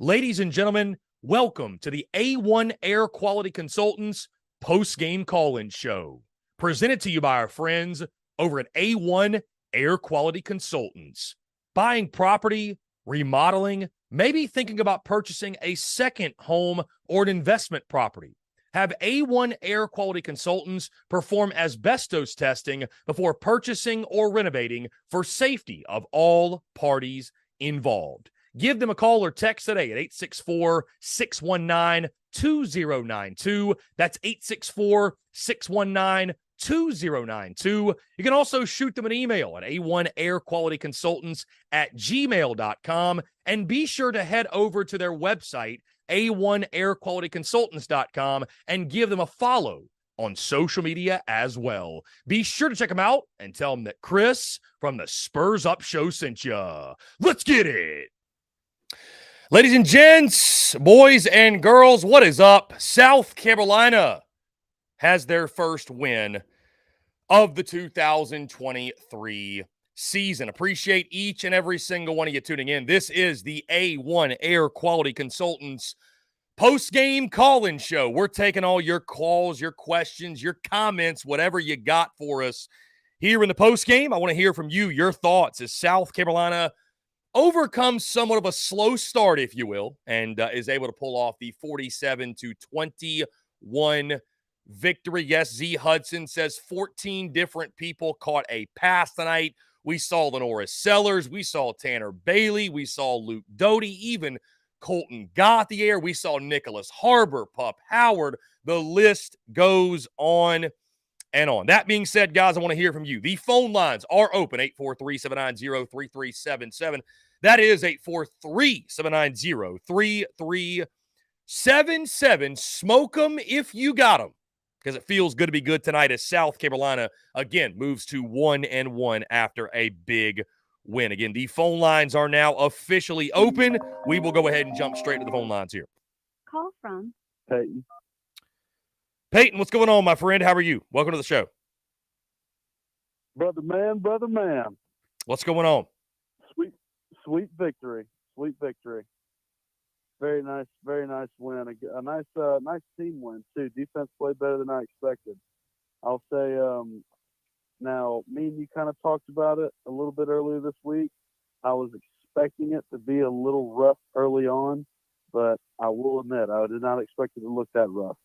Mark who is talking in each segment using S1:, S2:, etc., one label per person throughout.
S1: Ladies and gentlemen, welcome to the A1 Air Quality Consultants post-game call-in show, presented to you by our friends over at A1 Air Quality Consultants. Buying property, remodeling, maybe thinking about purchasing a second home or an investment property. Have A1 Air Quality Consultants perform asbestos testing before purchasing or renovating for safety of all parties involved. Give them a call or text today at 864-619-2092. That's 864-619-2092. You can also shoot them an email at a1airqualityconsultants@gmail.com. And be sure to head over to their website, a1airqualityconsultants.com, and give them a follow on social media as well. Be sure to check them out and tell them that Chris from the Spurs Up Show sent ya. Let's get it. Ladies and gents, boys and girls, what is up? South Carolina has their first win of the 2023 season. Appreciate each and every single one of you tuning in. This is the A1 Air Quality Consultants post-game call-in show. We're taking all your calls, your questions, your comments, whatever you got for us here in the post-game. I want to hear from you, your thoughts as South Carolina overcomes somewhat of a slow start, if you will, and is able to pull off the 47-21 victory. Yes, Z Hudson says 14 different people caught a pass tonight. We saw Lenora Sellers. We saw Tanner Bailey. We saw Luke Doty. Even Colton got the air. We saw Nicholas Harbor, Pup Howard. The list goes on and on. That being said, guys, I want to hear from you. The phone lines are open, 843-790-3377. That is 843-790-3377. Smoke them if you got them, because it feels good to be good tonight as South Carolina, again, moves to 1-1 after a big win. Again, the phone lines are now officially open. We will go ahead and jump straight to the phone lines here.
S2: Call from
S3: Peyton.
S1: Peyton, what's going on, my friend? How are you? Welcome to the show.
S3: Brother man.
S1: What's going on?
S3: Sweet victory. Very nice win. A nice team win too. Defense played better than I expected. I'll say, now me and you kind of talked about it a little bit earlier this week. I was expecting it to be a little rough early on, but I will admit I did not expect it to look that rough.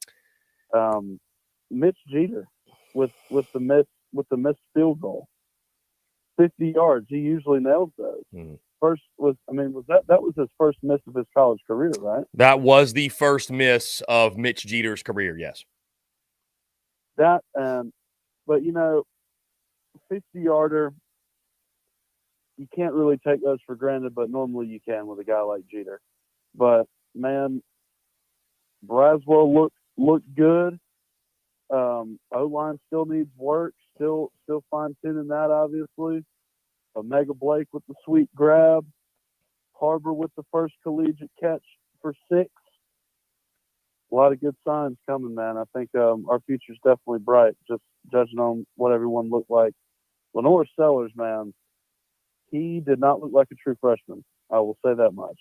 S3: Mitch Jeter with the missed field goal, 50 yards. He usually nails those. That was his first miss of his college career, right?
S1: That was the first miss of Mitch Jeter's career, yes.
S3: But 50-yarder, you can't really take those for granted, but normally you can with a guy like Jeter. But man, Braswell looked good. O-line still needs work. Still fine-tuning that, obviously. Omega Blake with the sweet grab. Harbor with the first collegiate catch for 6. A lot of good signs coming, man. I think our future's definitely bright, just judging on what everyone looked like. Lenora Sellers, man, he did not look like a true freshman. I will say that much.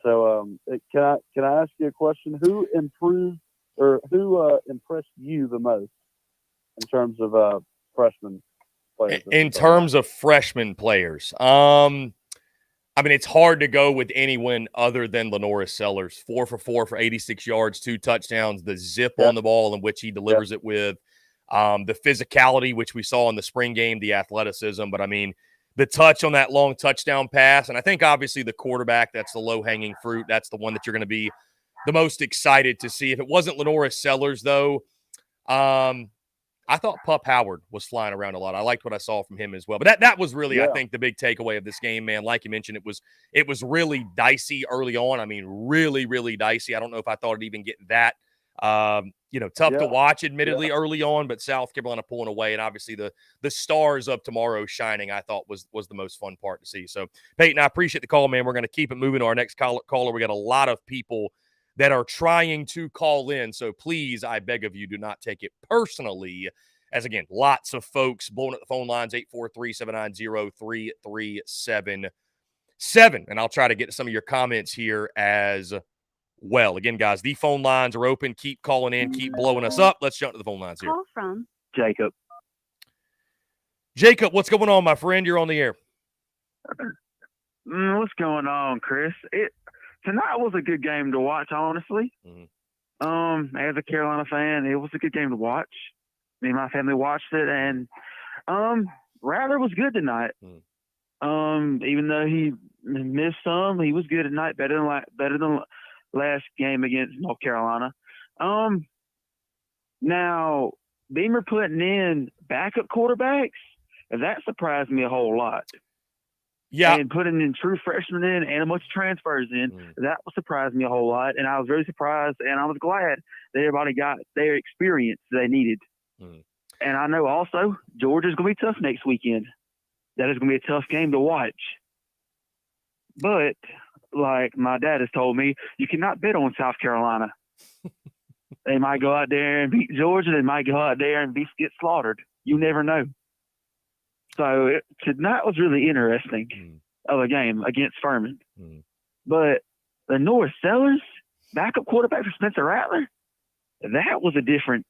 S3: So can I ask you a question? Who improved or who impressed you the most in terms of freshman players?
S1: In terms of freshman players, it's hard to go with anyone other than Lenora Sellers. 4 for 4 for 86 yards, 2 touchdowns, the zip on the ball in which he delivers it with, the physicality, which we saw in the spring game, the athleticism. But, the touch on that long touchdown pass, and I think obviously the quarterback, that's the low-hanging fruit. That's the one that you're going to be the most excited to see. If it wasn't Lenora Sellers, though, I thought Pup Howard was flying around a lot. I liked what I saw from him as well. But that was really, I think, the big takeaway of this game, man. Like you mentioned, it was really dicey early on. Really, really dicey. I don't know if I thought it'd even get that, tough to watch, admittedly, early on. But South Carolina pulling away, and obviously the stars of tomorrow shining, I thought was the most fun part to see. So, Peyton, I appreciate the call, man. We're going to keep it moving to our next caller. We got a lot of people that are trying to call in. So please, I beg of you, do not take it personally. As again, lots of folks blowing at the phone lines, 843-790-3377. 7. And I'll try to get to some of your comments here as well. Again, guys, the phone lines are open. Keep calling in. Keep blowing us up. Let's jump to the phone lines here.
S2: Call from
S3: Jacob.
S1: Jacob, what's going on, my friend? You're on the air.
S4: What's going on, Chris? Tonight was a good game to watch, honestly. As a Carolina fan, it was a good game to watch. Me and my family watched it, and Rattler was good tonight. Even though he missed some, he was good tonight. Better than last game against North Carolina. Now Beamer putting in backup quarterbacks, that surprised me a whole lot.
S1: Yeah.
S4: And putting in true freshmen in and a bunch of transfers in, that surprised me a whole lot. And I was very surprised, and I was glad that everybody got their experience they needed. And I know also Georgia's going to be tough next weekend. That is going to be a tough game to watch. But like my dad has told me, you cannot bet on South Carolina. They might go out there and beat Georgia. They might go out there and get slaughtered. You never know. So tonight was really interesting of a game against Furman. But the North Sellers, backup quarterback for Spencer Rattler, that was different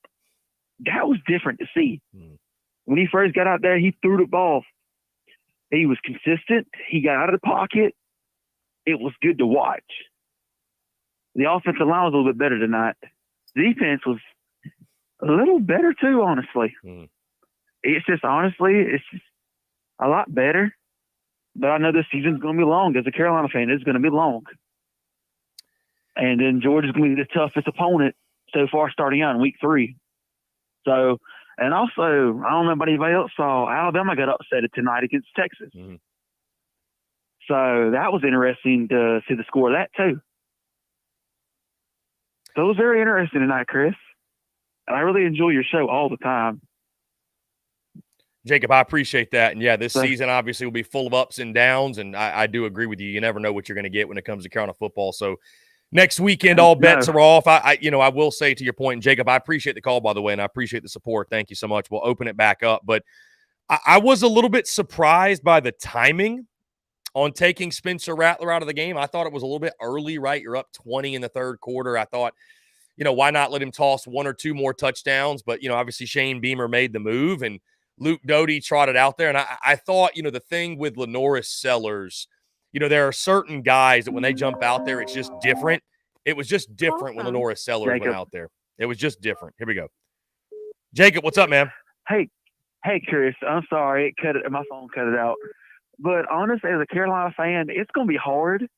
S4: to see. When he first got out there, he threw the ball. He was consistent. He got out of the pocket. It was good to watch. The offensive line was a little bit better tonight. The defense was a little better too, honestly. It's just a lot better. But I know this season's going to be long. As a Carolina fan, it's going to be long. And then Georgia's going to be the toughest opponent so far starting out in week 3. So, and also, I don't know if anybody else saw, Alabama got upset tonight against Texas. So that was interesting to see the score of that too. So it was very interesting tonight, Chris. And I really enjoy your show all the time.
S1: Jacob, I appreciate that. And yeah, this season obviously will be full of ups and downs. And I do agree with you. You never know what you're going to get when it comes to Carolina football. So next weekend, all bets are off. I will say to your point, Jacob, I appreciate the call, by the way, and I appreciate the support. Thank you so much. We'll open it back up. But I was a little bit surprised by the timing on taking Spencer Rattler out of the game. I thought it was a little bit early, right? You're up 20 in the third quarter. I thought, why not let him toss 1 or 2 more touchdowns? But, obviously Shane Beamer made the move and Luke Doty trotted out there. And I thought, the thing with Lenoris Sellers, there are certain guys that when they jump out there, it's just different. It was just different when Lenoris Sellers went out there. It was just different. Here we go. Jacob, what's up, man?
S4: Hey, Chris, I'm sorry. My phone cut it out. But honestly, as a Carolina fan, it's going to be hard.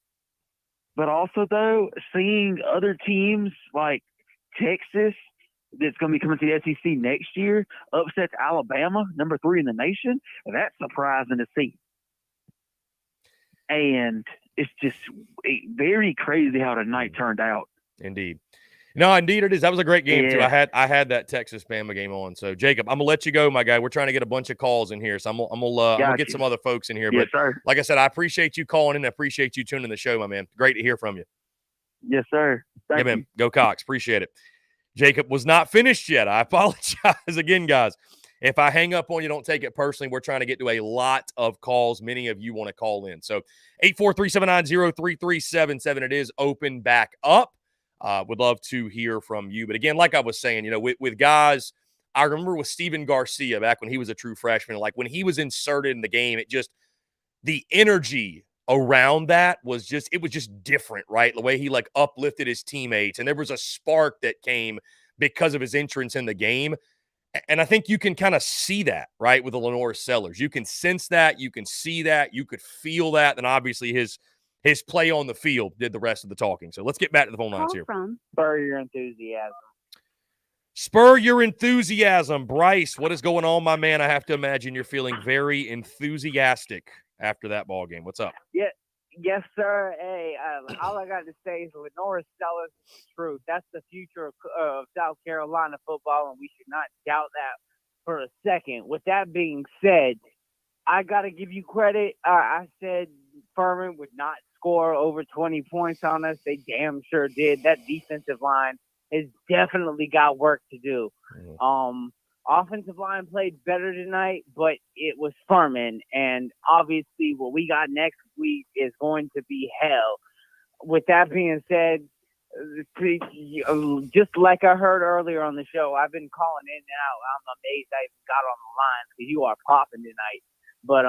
S4: But also, though, seeing other teams like Texas that's going to be coming to the SEC next year upsets Alabama, number 3 in the nation, that's surprising to see. And it's just very crazy how the night turned out.
S1: Indeed. No, indeed it is. That was a great game, too. I had that Texas-Bama game on. So, Jacob, I'm going to let you go, my guy. We're trying to get a bunch of calls in here. So, I'm going to get some other folks in here.
S4: Yes,
S1: but
S4: sir.
S1: Like I said, I appreciate you calling in. I appreciate you tuning the show, my man. Great to hear from you.
S4: Yes, sir. Thank you.
S1: Go Cox. Appreciate it. Jacob was not finished yet. I apologize again, guys. If I hang up on you, don't take it personally. We're trying to get to a lot of calls. Many of you want to call in. So 843-790-3377. It is open back up. Would love to hear from you. But again, like I was saying, with guys, I remember with Steven Garcia back when he was a true freshman, like when he was inserted in the game, the energy around that was just different, right? The way he uplifted his teammates, and there was a spark that came because of his entrance in the game. And I think you can kind of see that, right, with the Lenoris Sellers. You can sense that, you can see that, you could feel that, and obviously his play on the field did the rest of the talking. So let's get back to the phone lines here.
S5: Spur your enthusiasm.
S1: Spur your enthusiasm. Bryce, what is going on, my man? I have to imagine you're feeling very enthusiastic after that ball game. What's up?
S5: Yes, sir. Hey, all I got to say is Lenoris Sellers is the truth. That's the future of South Carolina football, and we should not doubt that for a second. With that being said, I got to give you credit. I said Furman would not score over 20 points on us. They damn sure did. That defensive line has definitely got work to do. offensive line played better tonight, but it was Furman. And obviously what we got next week is going to be hell. With that being said, just like I heard earlier on the show, I've been calling in and out. I'm amazed I even got on the line because you are popping tonight. But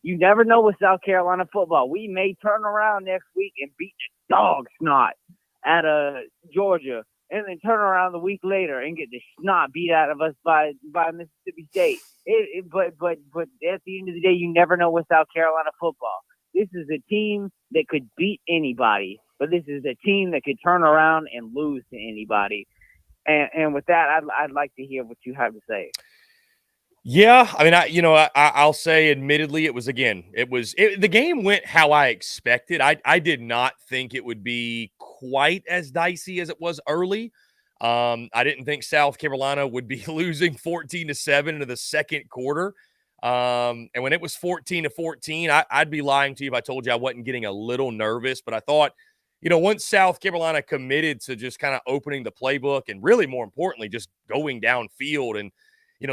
S5: you never know with South Carolina football. We may turn around next week and beat the dog snot out of Georgia, and then turn around the week later and get the snot beat out of us by Mississippi State. But at the end of the day, you never know with South Carolina football. This is a team that could beat anybody, but this is a team that could turn around and lose to anybody. And with that, I'd like to hear what you have to say.
S1: Yeah, I mean, I'll say, admittedly, the game went how I expected. I did not think it would be quite as dicey as it was early. I didn't think South Carolina would be losing 14-7 into the second quarter. And when it was 14-14, I'd be lying to you if I told you I wasn't getting a little nervous. But I thought, once South Carolina committed to just kind of opening the playbook and really more importantly, just going downfield and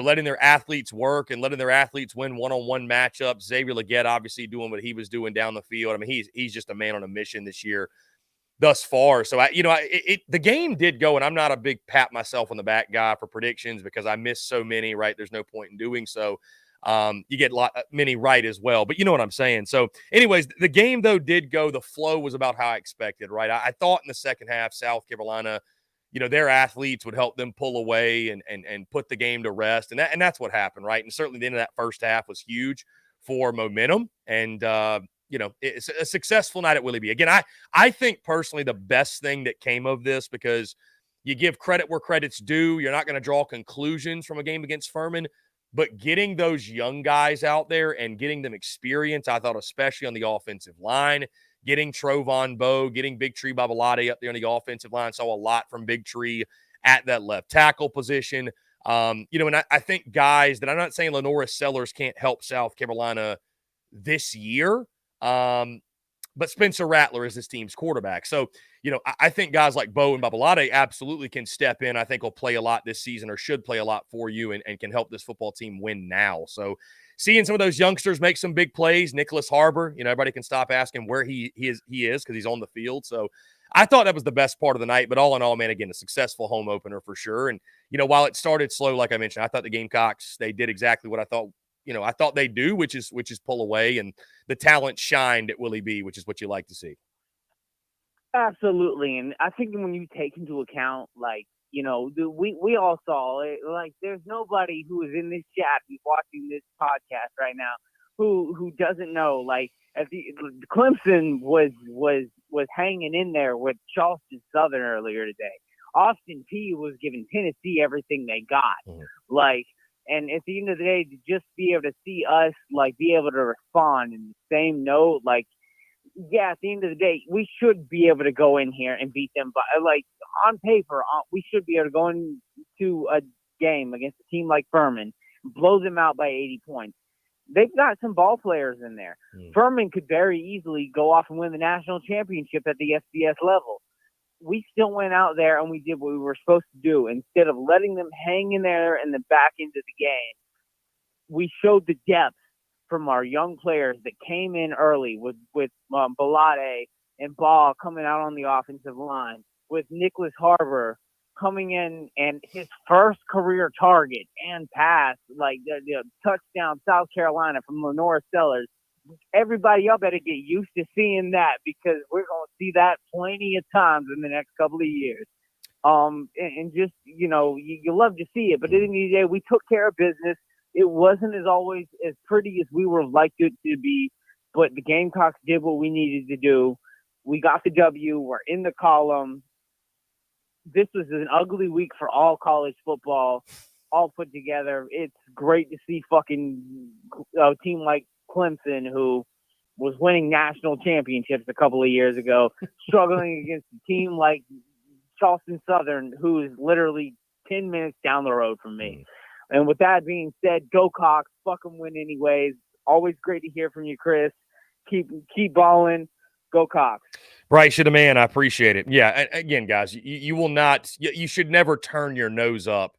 S1: letting their athletes work and letting their athletes win one-on-one matchups. Xavier Legette obviously doing what he was doing down the field. I mean, he's just a man on a mission this year thus far. So, the game did go, and I'm not a big pat myself on the back guy for predictions because I missed so many, right? There's no point in doing so. You get many right as well, but you know what I'm saying. So anyways, the game though did go, the flow was about how I expected, right? I thought in the second half, South Carolina, their athletes would help them pull away and put the game to rest. And that's what happened, right? And certainly the end of that first half was huge for momentum. And, it's a successful night at Willie B. Again, I think personally the best thing that came of this, because you give credit where credit's due. You're not going to draw conclusions from a game against Furman, but getting those young guys out there and getting them experience, I thought, especially on the offensive line, getting Trovon Bowe, getting Big Tree Babalade up there on the offensive line. Saw a lot from Big Tree at that left tackle position. And I think guys that, I'm not saying Lenora Sellers can't help South Carolina this year, but Spencer Rattler is this team's quarterback. So, I think guys like Bowe and Babalade absolutely can step in. I think will play a lot this season, or should play a lot for you, and can help this football team win now. So seeing some of those youngsters make some big plays, Nicholas Harbor, everybody can stop asking where he is because he's on the field. So I thought that was the best part of the night. But all in all, man, again, a successful home opener for sure. And, while it started slow, like I mentioned, I thought the Gamecocks, they did exactly what I thought they'd do, which is pull away, and the talent shined at Willie B, which is what you like to see.
S5: Absolutely. And I think when you take into account, we all saw it, there's nobody who is in this chat who's watching this podcast right now who doesn't know, Clemson was hanging in there with Charleston Southern earlier today. Austin Peay was giving Tennessee everything they got. Mm-hmm. And at the end of the day, to just be able to see us, be able to respond in the same note, at the end of the day, we should be able to go in here and beat them. But, on paper, we should be able to go into a game against a team like Furman, blow them out by 80 points. They've got some ball players in there. Furman could very easily go off and win the national championship at the FCS level. We still went out there and we did what we were supposed to do. Instead of letting them hang in there in the back end of the game, we showed the depth from our young players that came in early with Balade and Ball coming out on the offensive line, with Nicholas Harbor coming in and his first career target and pass, the touchdown South Carolina from Lenora Sellers. Everybody, y'all better get used to seeing that, because we're going to see that plenty of times in the next couple of years. And just, you love to see it. But at the end of the day, we took care of business. It wasn't always as pretty as we would have liked it to be, but the Gamecocks did what we needed to do. We got the W. We're in the column. This was an ugly week for all college football, all put together. It's great to see fucking a team like Clemson, who was winning national championships a couple of years ago, struggling against a team like Charleston Southern, who is literally 10 minutes down the road from me. And with that being said, go Cox, fuck them, win anyways. Always great to hear from you, Chris. Keep balling. Go Cox.
S1: Bryce, you're the man. I appreciate it. Yeah, again, guys, you will not – you should never turn your nose up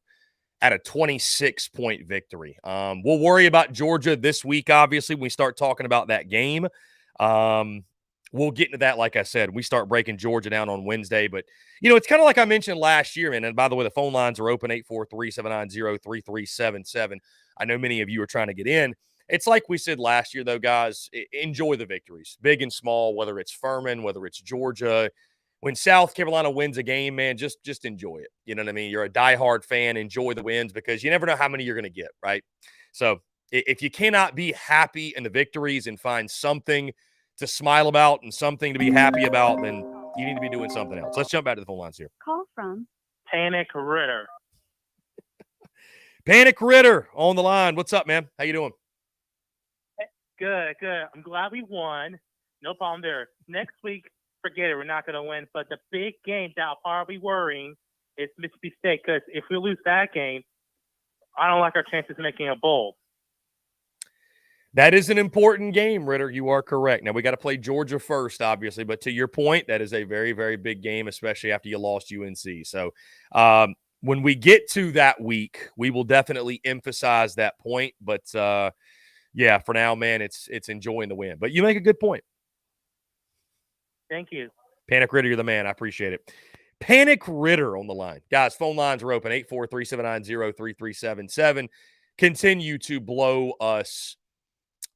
S1: at a 26-point victory. We'll worry about Georgia this week, obviously, when we start talking about that game. We'll get into that, like I said. We start breaking Georgia down on Wednesday. But, it's kind of like I mentioned last year, man. And by the way, the phone lines are open, 843-790-3377. I know many of you are trying to get in. It's like we said last year, though, guys, enjoy the victories, big and small, whether it's Furman, whether it's Georgia. When South Carolina wins a game, man, just enjoy it. You know what I mean? You're a diehard fan. Enjoy the wins because you never know how many you're going to get, right? So if you cannot be happy in the victories and find something to smile about and something to be happy about, then you need to be doing something else. Let's jump back to the phone lines here.
S2: Call from
S6: Panic Ritter.
S1: Panic Ritter on the line. What's up, man? How you doing?
S6: Good. I'm glad we won. No problem there. Next week, forget it. We're not going to win. But the big game that will probably worrying is Mississippi State, because if we lose that game, I don't like our chances of making a bowl.
S1: That is an important game, Ritter. You are correct. Now, we got to play Georgia first, obviously. But to your point, that is a very, very big game, especially after you lost UNC. So when we get to that week, we will definitely emphasize that point. But, yeah, for now, man, it's enjoying the win. But you make a good point.
S6: Thank you.
S1: Panic Ritter, you're the man. I appreciate it. Panic Ritter on the line. Guys, phone lines are open, 843-790-3377. Continue to blow us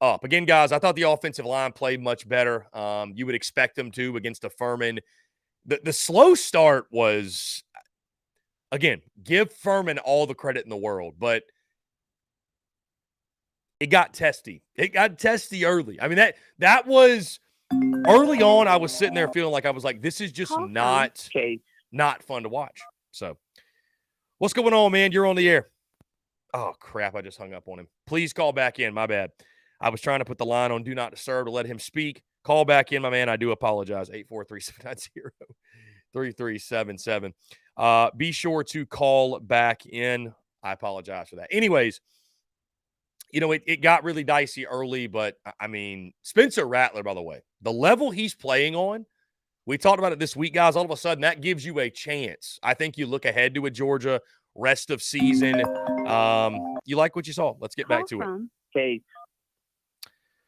S1: up. Again, guys, I thought the offensive line played much better. You would expect them to against a Furman. The slow start was, again, give Furman all the credit in the world, but it got testy. It got testy early. I mean, that was early on. I was sitting there feeling like I was like, this is just not fun to watch. So what's going on, man? You're on the air. Oh, crap. I just hung up on him. Please call back in. My bad. I was trying to put the line on Do Not Disturb to let him speak. Call back in, my man. I do apologize. 843-790-3377. Be sure to call back in. I apologize for that. Anyways, it got really dicey early, but, I mean, Spencer Rattler, by the way, the level he's playing on, we talked about it this week, guys. All of a sudden, that gives you a chance. I think you look ahead to a Georgia rest of season. You like what you saw. Let's get back to it.
S4: Case.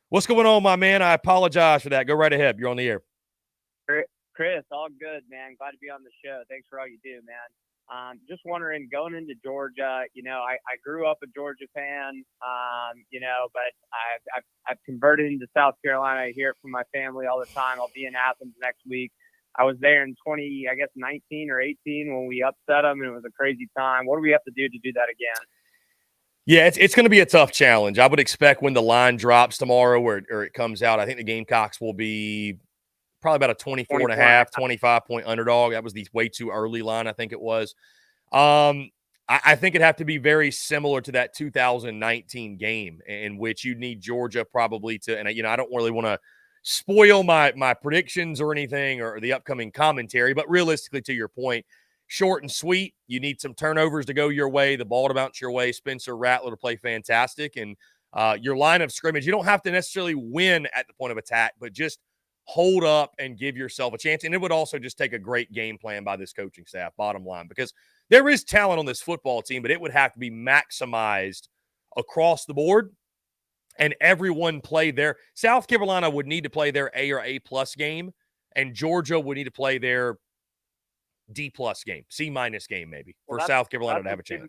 S1: What's going on, my man? I apologize for that. Go right ahead. You're on the air.
S5: Chris, all good, man. Glad to be on the show. Thanks for all you do, man. Just wondering, going into Georgia, I grew up a Georgia fan, but I've converted into South Carolina. I hear it from my family all the time. I'll be in Athens next week. I was there in 19 or 18 when we upset them, and it was a crazy time. What do we have to do that again?
S1: Yeah, it's going to be a tough challenge. I would expect when the line drops tomorrow or it comes out, I think the Gamecocks will be probably about a 24.5, 25-point underdog. That was the way too early line, I think it was. I think it'd have to be very similar to that 2019 game in which you need Georgia probably to – and, I don't really want to spoil my predictions or anything or the upcoming commentary, but realistically, to your point, short and sweet. You need some turnovers to go your way, the ball to bounce your way, Spencer Rattler to play fantastic, and your line of scrimmage. You don't have to necessarily win at the point of attack, but just hold up and give yourself a chance. And it would also just take a great game plan by this coaching staff, bottom line, because there is talent on this football team, but it would have to be maximized across the board, and everyone play their – South Carolina would need to play their A or A-plus game, and Georgia would need to play their D-plus game, C-minus game maybe, for South Carolina to have a chance.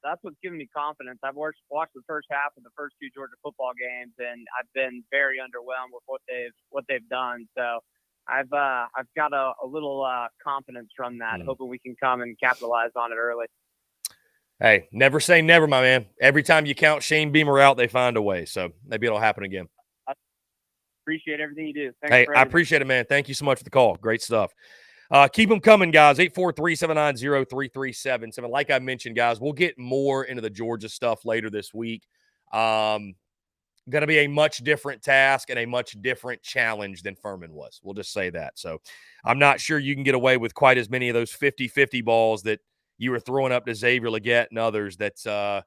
S5: That's what's giving me confidence. I've watched the first half of the first two Georgia football games, and I've been very underwhelmed with what they've done. So I've got a little confidence from that, hoping we can come and capitalize on it early.
S1: Hey, never say never, my man. Every time you count Shane Beamer out, they find a way. So maybe it'll happen again.
S5: I appreciate everything you do. Thanks
S1: hey, I appreciate it, man. Thank you so much for the call. Great stuff. Keep them coming, guys. 843-790-3377. Like I mentioned, guys, we'll get more into the Georgia stuff later this week. Going to be a much different task and a much different challenge than Furman was. We'll just say that. So I'm not sure you can get away with quite as many of those 50-50 balls that you were throwing up to Xavier Legette and others that the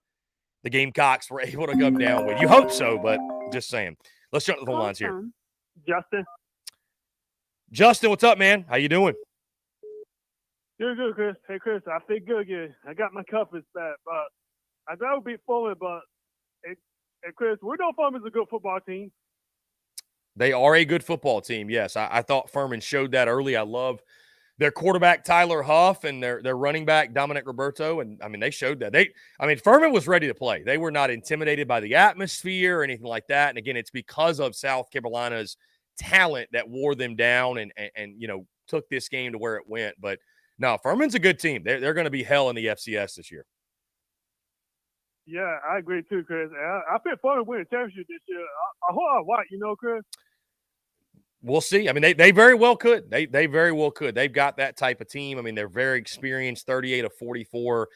S1: Gamecocks were able to come down with. You hope so, but just saying. Let's jump to the phone lines here.
S4: Justin,
S1: what's up, man? How you doing?
S2: You're good, Chris. Hey, Chris, I feel good. Yeah, I got my confidence back, but I thought it would be Furman, but hey, Chris, we know Furman's a good football team.
S1: They are a good football team, yes. I thought Furman showed that early. I love their quarterback, Tyler Huff, and their running back, Dominic Roberto. And, I mean, they showed that. Furman was ready to play. They were not intimidated by the atmosphere or anything like that. And, again, it's because of South Carolina's talent that wore them down and took this game to where it went. But, no, Furman's a good team. They're going to be hell in the FCS this year.
S2: Yeah, I agree too, Chris. I think Furman win a championship this year. I hope I'm right, Chris.
S1: We'll see. I mean, they very well could. They very well could. They've got that type of team. I mean, they're very experienced, 38 of 44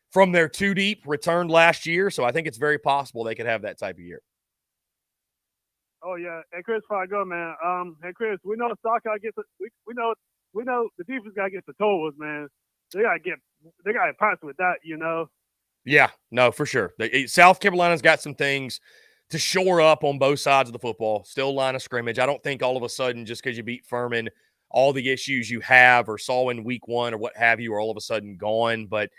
S1: from their two deep returned last year. So I think it's very possible they could have that type of year.
S2: Oh yeah. Hey Chris, before I go, man. Hey Chris, we know Stockard gets we know the defense gotta get the totals, man. They gotta pass with that,
S1: Yeah, no, for sure. South Carolina's got some things to shore up on both sides of the football. Still line of scrimmage. I don't think all of a sudden just because you beat Furman, all the issues you have or saw in week one or what have you are all of a sudden gone. But,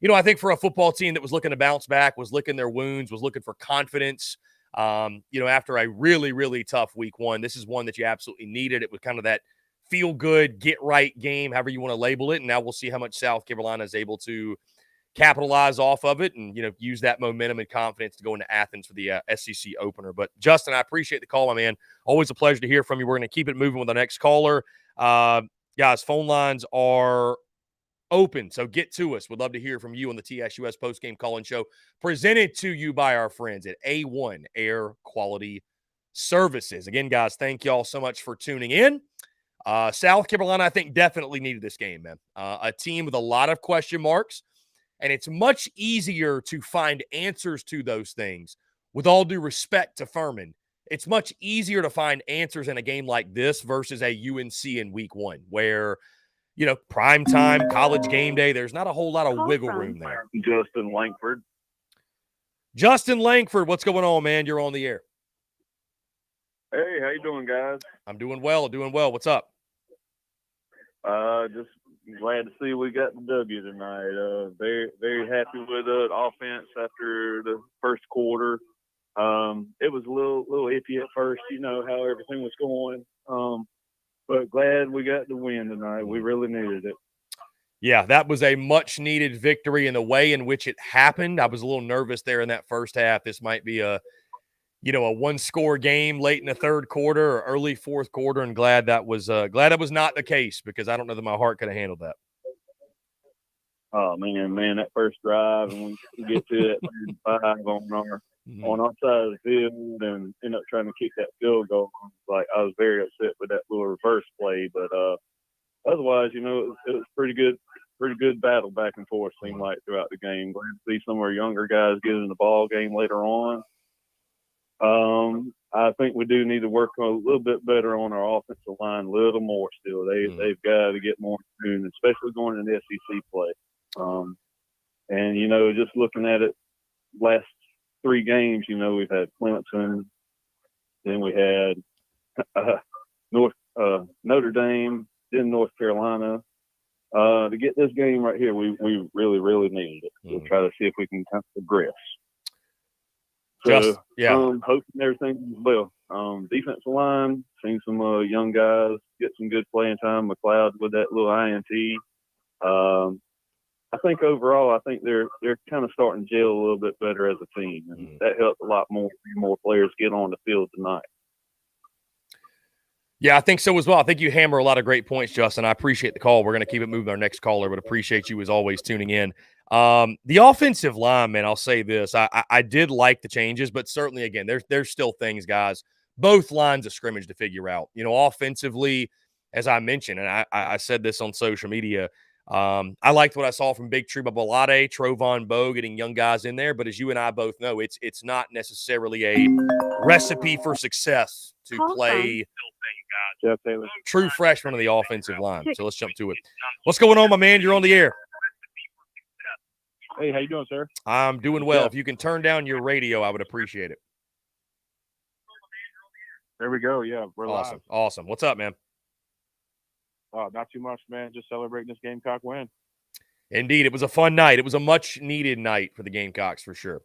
S1: I think for a football team that was looking to bounce back, was licking their wounds, was looking for confidence, after a really, really tough week one, this is one that you absolutely needed. It was kind of that feel-good, get-right game, however you want to label it. And now we'll see how much South Carolina is able to capitalize off of it and, use that momentum and confidence to go into Athens for the SEC opener. But, Justin, I appreciate the call, my man. Always a pleasure to hear from you. We're going to keep it moving with the next caller. Guys, phone lines are open, so get to us. We'd love to hear from you on the TSUS postgame call-in show, presented to you by our friends at A1 Air Quality Services. Again, guys, thank you all so much for tuning in. South Carolina, I think, definitely needed this game, man. A team with a lot of question marks. And it's much easier to find answers to those things. With all due respect to Furman, it's much easier to find answers in a game like this versus a UNC in week one where, prime time, college game day, there's not a whole lot of wiggle room there.
S7: Justin Langford.
S1: Justin Langford, what's going on, man? You're on the air.
S7: Hey, how you doing, guys?
S1: I'm doing well. What's up?
S7: Just glad to see we got the W tonight. Very, very happy with the offense after the first quarter. It was a little iffy at first, how everything was going. But glad we got the win tonight. We really needed it.
S1: Yeah, that was a much-needed victory in the way in which it happened. I was a little nervous there in that first half. This might be a one-score game late in the third quarter or early fourth quarter, and glad that was not the case because I don't know that my heart could have handled that.
S7: Oh man, that first drive, and we get to that 5 on our side of the field and end up trying to kick that field goal. Like, I was very upset with that little reverse play, but otherwise, it was pretty good battle back and forth, seemed like, throughout the game. Glad to see some of our younger guys get in the ball game later on. I think we do need to work a little bit better on our offensive line, a little more still. They've got to get more tuned, especially going into SEC play. And, just looking at it, last 3 games, we've had Clemson, then we had Notre Dame, then North Carolina. To get this game right here, we really, really needed it. We'll try to see if we can kind of progress. So, hoping everything goes well. Defensive line, seen some young guys get some good playing time. McLeod with that little INT. I think overall, they're kind of starting to gel a little bit better as a team, and that helped a lot more players get on the field tonight.
S1: Yeah, I think so as well. I think you hammer a lot of great points, Justin. I appreciate the call. We're going to keep it moving our next caller, but appreciate you as always tuning in. The offensive line, man, I'll say this. I did like the changes, but certainly, again, there's still things, guys, both lines of scrimmage to figure out. Offensively, as I mentioned, and I said this on social media, I liked what I saw from Big Tree Babalade, Trovon Bowe, getting young guys in there. But as you and I both know, it's not necessarily a recipe for success to play true freshman on the offensive line. So let's jump to it. What's going on, my man? You're on the air.
S2: Hey, how you doing, sir?
S1: I'm doing well. If you can turn down your radio, I would appreciate it.
S2: There we go. Yeah, we're
S1: awesome.
S2: live.
S1: Awesome. What's up, man?
S2: Not too much, man. Just celebrating this Gamecock win.
S1: Indeed, it was a fun night. It was a much-needed night for the Gamecocks, for sure.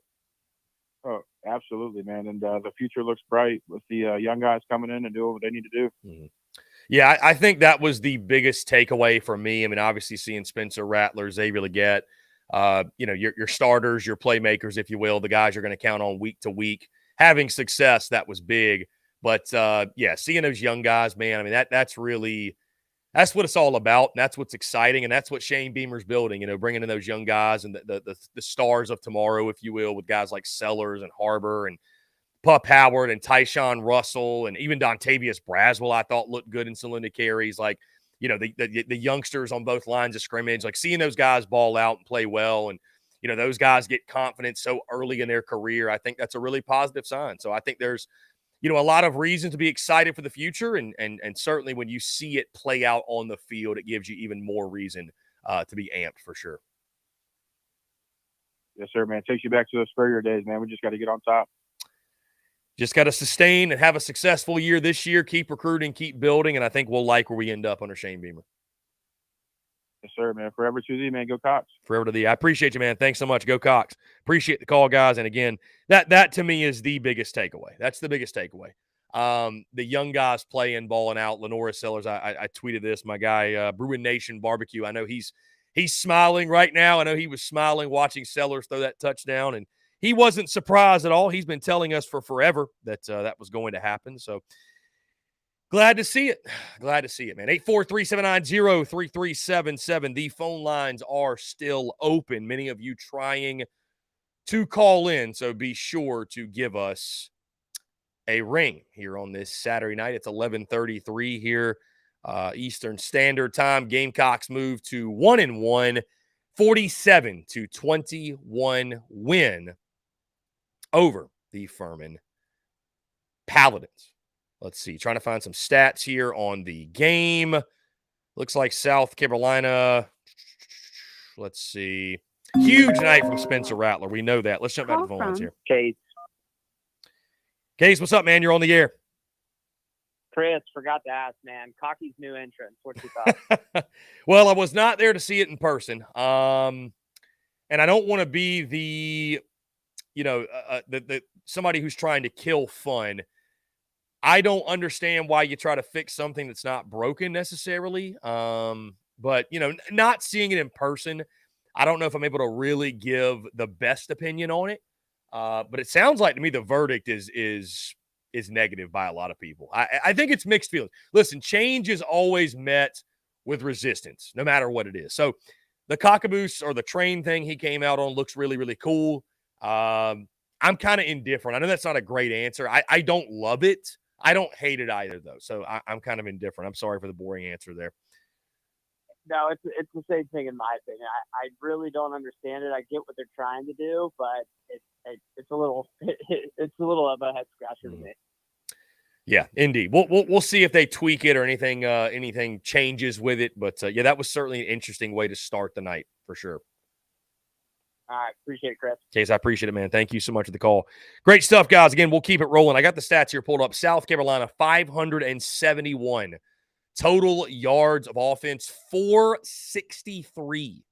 S8: Oh, absolutely, man. And the future looks bright with the young guys coming in and doing what they need to do.
S1: Mm-hmm. Yeah, I think that was the biggest takeaway for me. I mean, obviously seeing Spencer Rattler, Xavier Leggett, your starters, your playmakers, if you will, the guys you're going to count on week to week, having success, that was big. But, seeing those young guys, man, I mean, that's really – that's what it's all about. And that's what's exciting. And that's what Shane Beamer's building, bringing in those young guys and the stars of tomorrow, if you will, with guys like Sellers and Harbor and Pup Howard and Tyshawn Russell and even Dontavius Braswell, I thought looked good in some limited carries. Like, the youngsters on both lines of scrimmage, like seeing those guys ball out and play well. And, those guys get confidence so early in their career. I think that's a really positive sign. So I think there's, a lot of reason to be excited for the future. And certainly when you see it play out on the field, it gives you even more reason to be amped for sure.
S8: Yes, sir, man. It takes you back to those Spurrier days, man. We just got to get on top.
S1: Just got to sustain and have a successful year this year, keep recruiting, keep building, and I think we'll like where we end up under Shane Beamer.
S8: Yes, sir, man. Forever to thee, man. Go Cox.
S1: Forever to thee. I appreciate you, man. Thanks so much. Go Cox. Appreciate the call, guys. And again, that to me is the biggest takeaway. That's the biggest takeaway. The young guys playing, balling out. Lenora Sellers, I tweeted this. My guy, Bruin Nation Barbecue. I know he's smiling right now. I know he was smiling watching Sellers throw that touchdown, and he wasn't surprised at all. He's been telling us for forever that that was going to happen. So glad to see it. Glad to see it, man. 843-790-3377. The phone lines are still open. Many of you trying to call in, so be sure to give us a ring here on this Saturday night. It's 11:33 here, Eastern Standard Time. Gamecocks move to 1-1, 47-21 win over the Furman Paladins. Let's see. Trying to find some stats here on the game. Looks like South Carolina. Let's see. Huge night from Spencer Rattler. We know that. Let's jump back to the phone lines here. Case, what's up, man? You're on the air.
S5: Chris, forgot to ask, man. Cocky's new entrance. What you thought?
S1: Well, I was not there to see it in person. And I don't want to be the somebody who's trying to kill fun. I don't understand why you try to fix something that's not broken necessarily. But, not seeing it in person, I don't know if I'm able to really give the best opinion on it. But it sounds like to me the verdict is negative by a lot of people. I think it's mixed feelings. Listen, change is always met with resistance, no matter what it is. So the cockaboose or the train thing he came out on looks really, really cool. I'm kind of indifferent. I know that's not a great answer. I don't love it. I don't hate it either, though. So I'm kind of indifferent. I'm sorry for the boring answer there.
S5: No, it's the same thing in my opinion. I really don't understand it. I get what they're trying to do, but it's a little of a head scratcher to me.
S1: Yeah, indeed. We'll see if they tweak it or anything changes with it. But that was certainly an interesting way to start the night for sure.
S5: All right, appreciate it, Chris.
S1: Case, I appreciate it, man. Thank you so much for the call. Great stuff, guys. Again, we'll keep it rolling. I got the stats here pulled up. South Carolina 571. Total yards of offense, 463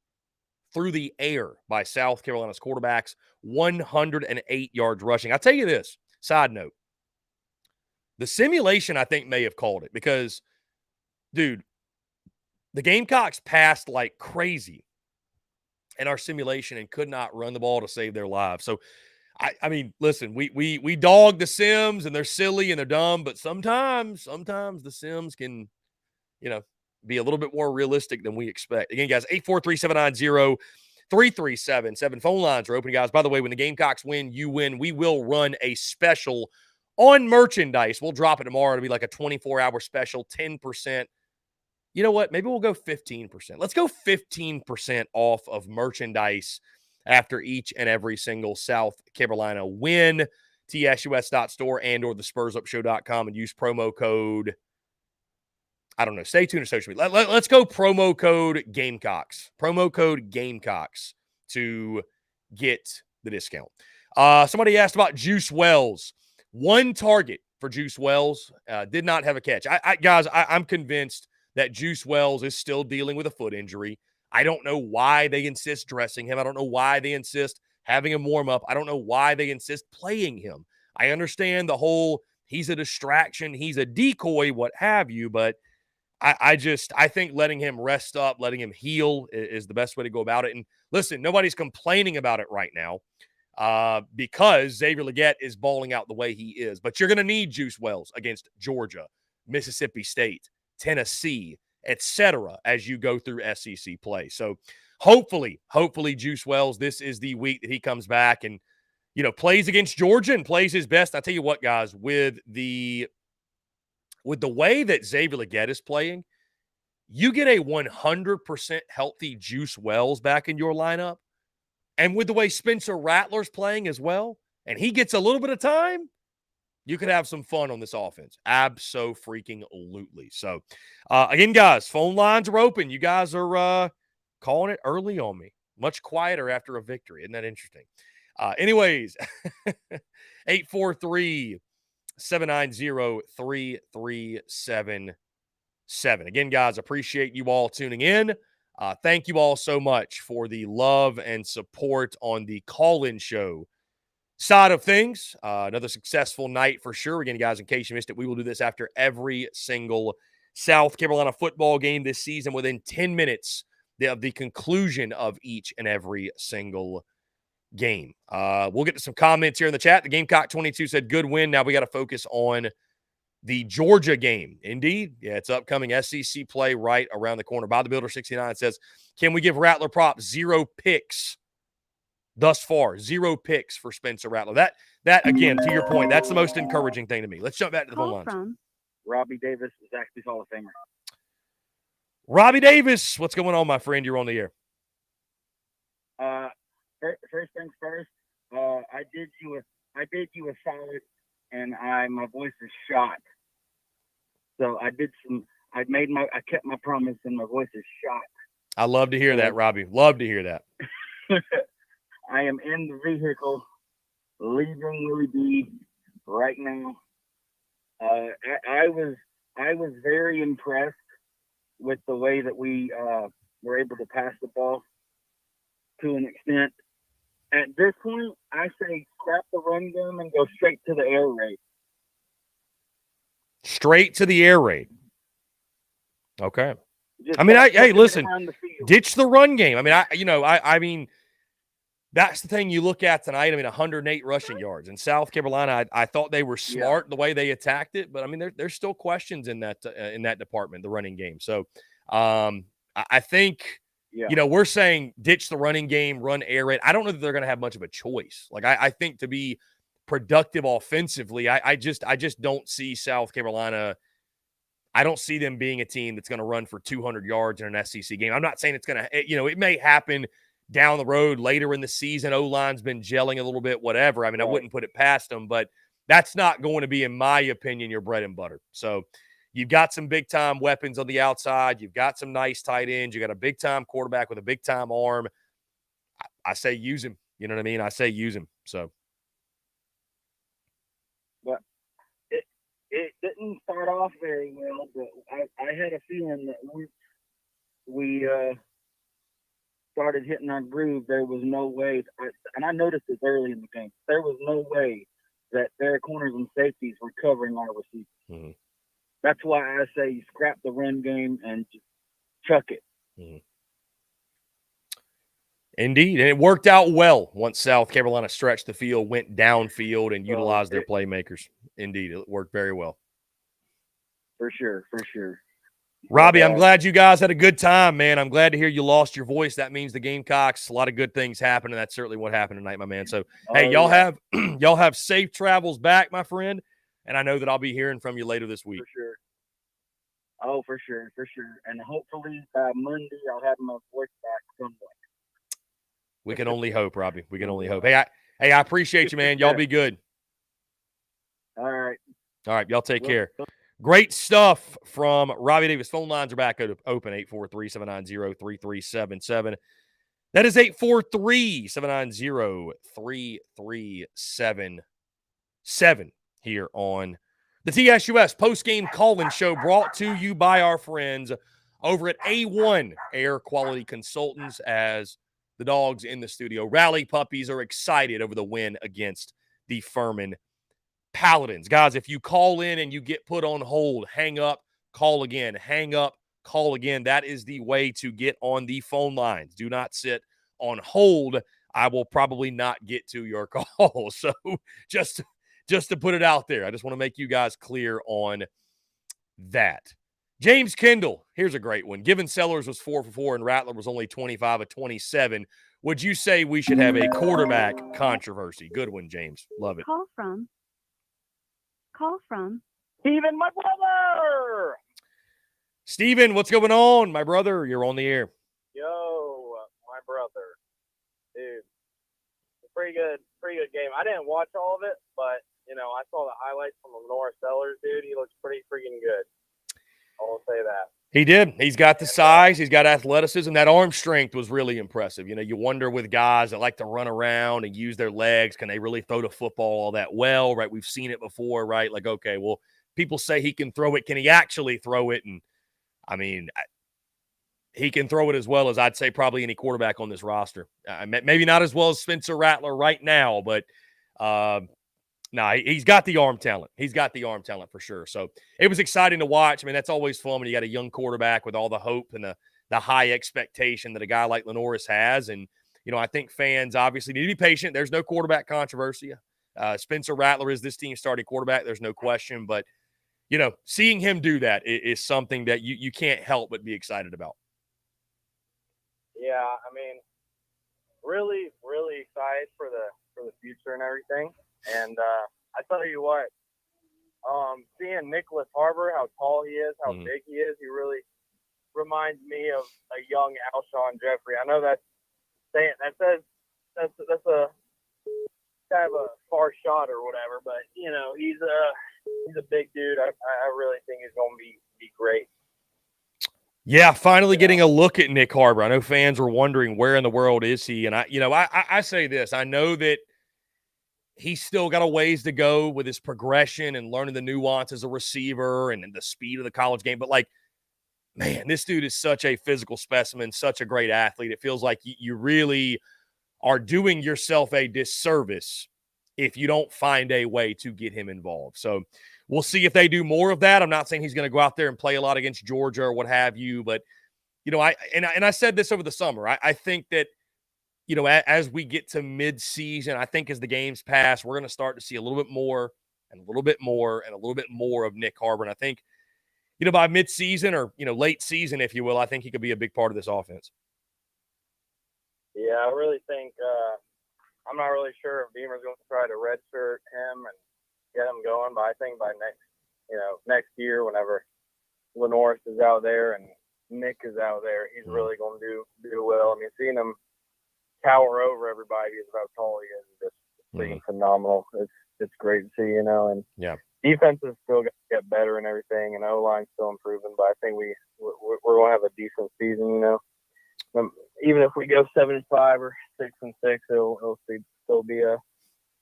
S1: through the air by South Carolina's quarterbacks, 108 yards rushing. I'll tell you this, side note. The simulation, I think, may have called it because, dude, the Gamecocks passed like crazy in our simulation and could not run the ball to save their lives. So, I mean, listen, we dog the sims and they're silly and they're dumb, but sometimes the sims can – be a little bit more realistic than we expect. Again, guys, 843-790-3377. Phone lines are open, guys. By the way, when the Gamecocks win, you win. We will run a special on merchandise. We'll drop it tomorrow. It'll be like a 24-hour special, 10%. You know what? Maybe we'll go 15%. Let's go 15% off of merchandise after each and every single South Carolina win. TSUS.store and or the SpursUpShow.com and use promo code I don't know. Stay tuned to social media. Let's go promo code Gamecocks. Promo code Gamecocks to get the discount. Somebody asked about Juice Wells. One target for Juice Wells. Did not have a catch. Guys, I'm convinced that Juice Wells is still dealing with a foot injury. I don't know why they insist dressing him. I don't know why they insist having him warm up. I don't know why they insist playing him. I understand the whole he's a distraction, he's a decoy, what have you, but I think letting him rest up, letting him heal is the best way to go about it. And listen, nobody's complaining about it right now because Xavier Legette is balling out the way he is. But you're going to need Juice Wells against Georgia, Mississippi State, Tennessee, etc. as you go through SEC play. So hopefully Juice Wells, this is the week that he comes back and, plays against Georgia and plays his best. I tell you what, guys, with the way that Xavier Legette is playing, you get a 100% healthy Juice Wells back in your lineup. And with the way Spencer Rattler's playing as well, and he gets a little bit of time, you could have some fun on this offense. Abso-freaking-lutely. So, again, guys, phone lines are open. You guys are calling it early on me. Much quieter after a victory. Isn't that interesting? Anyways, 843-790-3377. Again, guys, appreciate you all tuning in. Thank you all so much for the love and support on the call-in show side of things. Another successful night for sure. Again, guys, in case you missed it, we will do this after every single South Carolina football game this season within 10 minutes of the conclusion of each and every single game. We'll get to some comments here in the chat. The Gamecock 22 said, good win. Now we got to focus on the Georgia game. Indeed. Yeah, it's upcoming SEC play right around the corner. By the Builder 69 says, can we give Rattler props? 0 picks thus far. 0 picks for Spencer Rattler. That again, to your point, that's the most encouraging thing to me. Let's jump back to the phone lines.
S9: Robbie Davis is actually Hall of Famer.
S1: Robbie Davis, what's going on, my friend? You're on the air.
S9: First things first, I did you a solid, and my voice is shot. So I kept my promise, and my voice is shot.
S1: I love to hear that, Robbie. Love to hear that.
S9: I am in the vehicle, leaving Louis right now. I was very impressed with the way that we were able to pass the ball to an extent. At this point, I say scrap the run game and go straight to the air raid.
S1: Straight to the air raid. Okay. Hey, listen, ditch the run game. I mean, that's the thing you look at tonight. 108 rushing yards. In South Carolina, I thought they were smart the way they attacked it, but there's still questions in that department, the running game. So, I think. Yeah. We're saying ditch the running game, run air raid. I don't know that they're going to have much of a choice. Like, I think to be productive offensively, I just don't see South Carolina. I don't see them being a team that's going to run for 200 yards in an SEC game. I'm not saying it's going to, it may happen down the road later in the season. O-line's been gelling a little bit, whatever. I wouldn't put it past them, but that's not going to be, in my opinion, your bread and butter. So, you've got some big-time weapons on the outside. You've got some nice tight ends. You got a big-time quarterback with a big-time arm. I say use him. You know what I mean? I say use him. So,
S9: but it didn't start off very well. But I had a feeling that we started hitting our groove. There was no way, and I noticed this early in the game. There was no way that their corners and safeties were covering our receivers. Mm-hmm. That's why I say scrap the run game and just chuck it.
S1: Mm-hmm. Indeed. And it worked out well once South Carolina stretched the field, went downfield, and utilized their playmakers. Indeed. It worked very well.
S9: For sure.
S1: Robbie, I'm glad you guys had a good time, man. I'm glad to hear you lost your voice. That means the Gamecocks, a lot of good things happened, and that's certainly what happened tonight, my man. So, hey, y'all have safe travels back, my friend. And I know that I'll be hearing from you later this week.
S9: For sure. Oh, for sure. And hopefully by Monday I'll have my voice back somewhat.
S1: We can only hope, Robbie. We can only hope. Hey, I appreciate you, man. Y'all be good.
S9: All right.
S1: Y'all take care. Great stuff from Robbie Davis. Phone lines are back open, 843-790-3377. That is 843-790-3377 here on the TSUS post-game call-in show, brought to you by our friends over at A1 Air Quality Consultants as the dogs in the studio. Rally Puppies are excited over the win against the Furman Paladins. Guys, if you call in and you get put on hold, hang up, call again, hang up, call again. That is the way to get on the phone lines. Do not sit on hold. I will probably not get to your call. So just to put it out there, I just want to make you guys clear on that. James Kendall, here's a great one. Given Sellers was 4 for 4 and Rattler was only 25 of 27, would you say we should have a quarterback controversy? Good one, James. Love it.
S10: Call from
S9: Steven, my brother.
S1: Steven, what's going on, my brother? You're on the air.
S11: Yo, my brother. Dude, pretty good game. I didn't watch all of it, but, I saw the highlights from Lenore Sellers, dude. He looks pretty freaking good. I'll say that.
S1: He did. He's got the size. He's got athleticism. That arm strength was really impressive. You wonder with guys that like to run around and use their legs, can they really throw the football all that well, right? We've seen it before, right? Like, okay, well, people say he can throw it. Can he actually throw it? And, he can throw it as well as I'd say probably any quarterback on this roster. Maybe not as well as Spencer Rattler right now, but he's got the arm talent. He's got the arm talent for sure. So it was exciting to watch. That's always fun when you got a young quarterback with all the hope and the high expectation that a guy like Lenoris has. And, I think fans obviously need to be patient. There's no quarterback controversy. Spencer Rattler is this team's starting quarterback. There's no question. But, seeing him do that is something that you can't help but be excited about.
S11: Yeah, really, really excited for the future and everything. And I tell you what, seeing Nicholas Harbor, how tall he is, how big he is, he really reminds me of a young Alshon Jeffrey. I know that's a kind of a far shot or whatever, but he's a big dude. I really think he's going to be great.
S1: Yeah, finally getting a look at Nick Harbor. I know fans were wondering where in the world is he, and I say this. I know that he's still got a ways to go with his progression and learning the nuance as a receiver and the speed of the college game. But, man, this dude is such a physical specimen, such a great athlete. It feels like you really are doing yourself a disservice if you don't find a way to get him involved. So we'll see if they do more of that. I'm not saying he's going to go out there and play a lot against Georgia or what have you. But, I said this over the summer. I think that, as we get to mid-season, I think as the games pass, we're going to start to see a little bit more and a little bit more and a little bit more of Nick Harbor. And I think, by mid-season or, late season, if you will, I think he could be a big part of this offense.
S11: Yeah, I really think I'm not really sure if Beamer's going to try to redshirt him and get him going, but I think by next year, whenever Lenoris is out there and Nick is out there, he's really going to do well. Seeing him tower over everybody is how tall he is. Just being phenomenal. It's great to see, and defense is still going to get better and everything, and O-line's still improving. But I think we're going to have a decent season. Even if we go 7-5 or 6-6, it'll still be a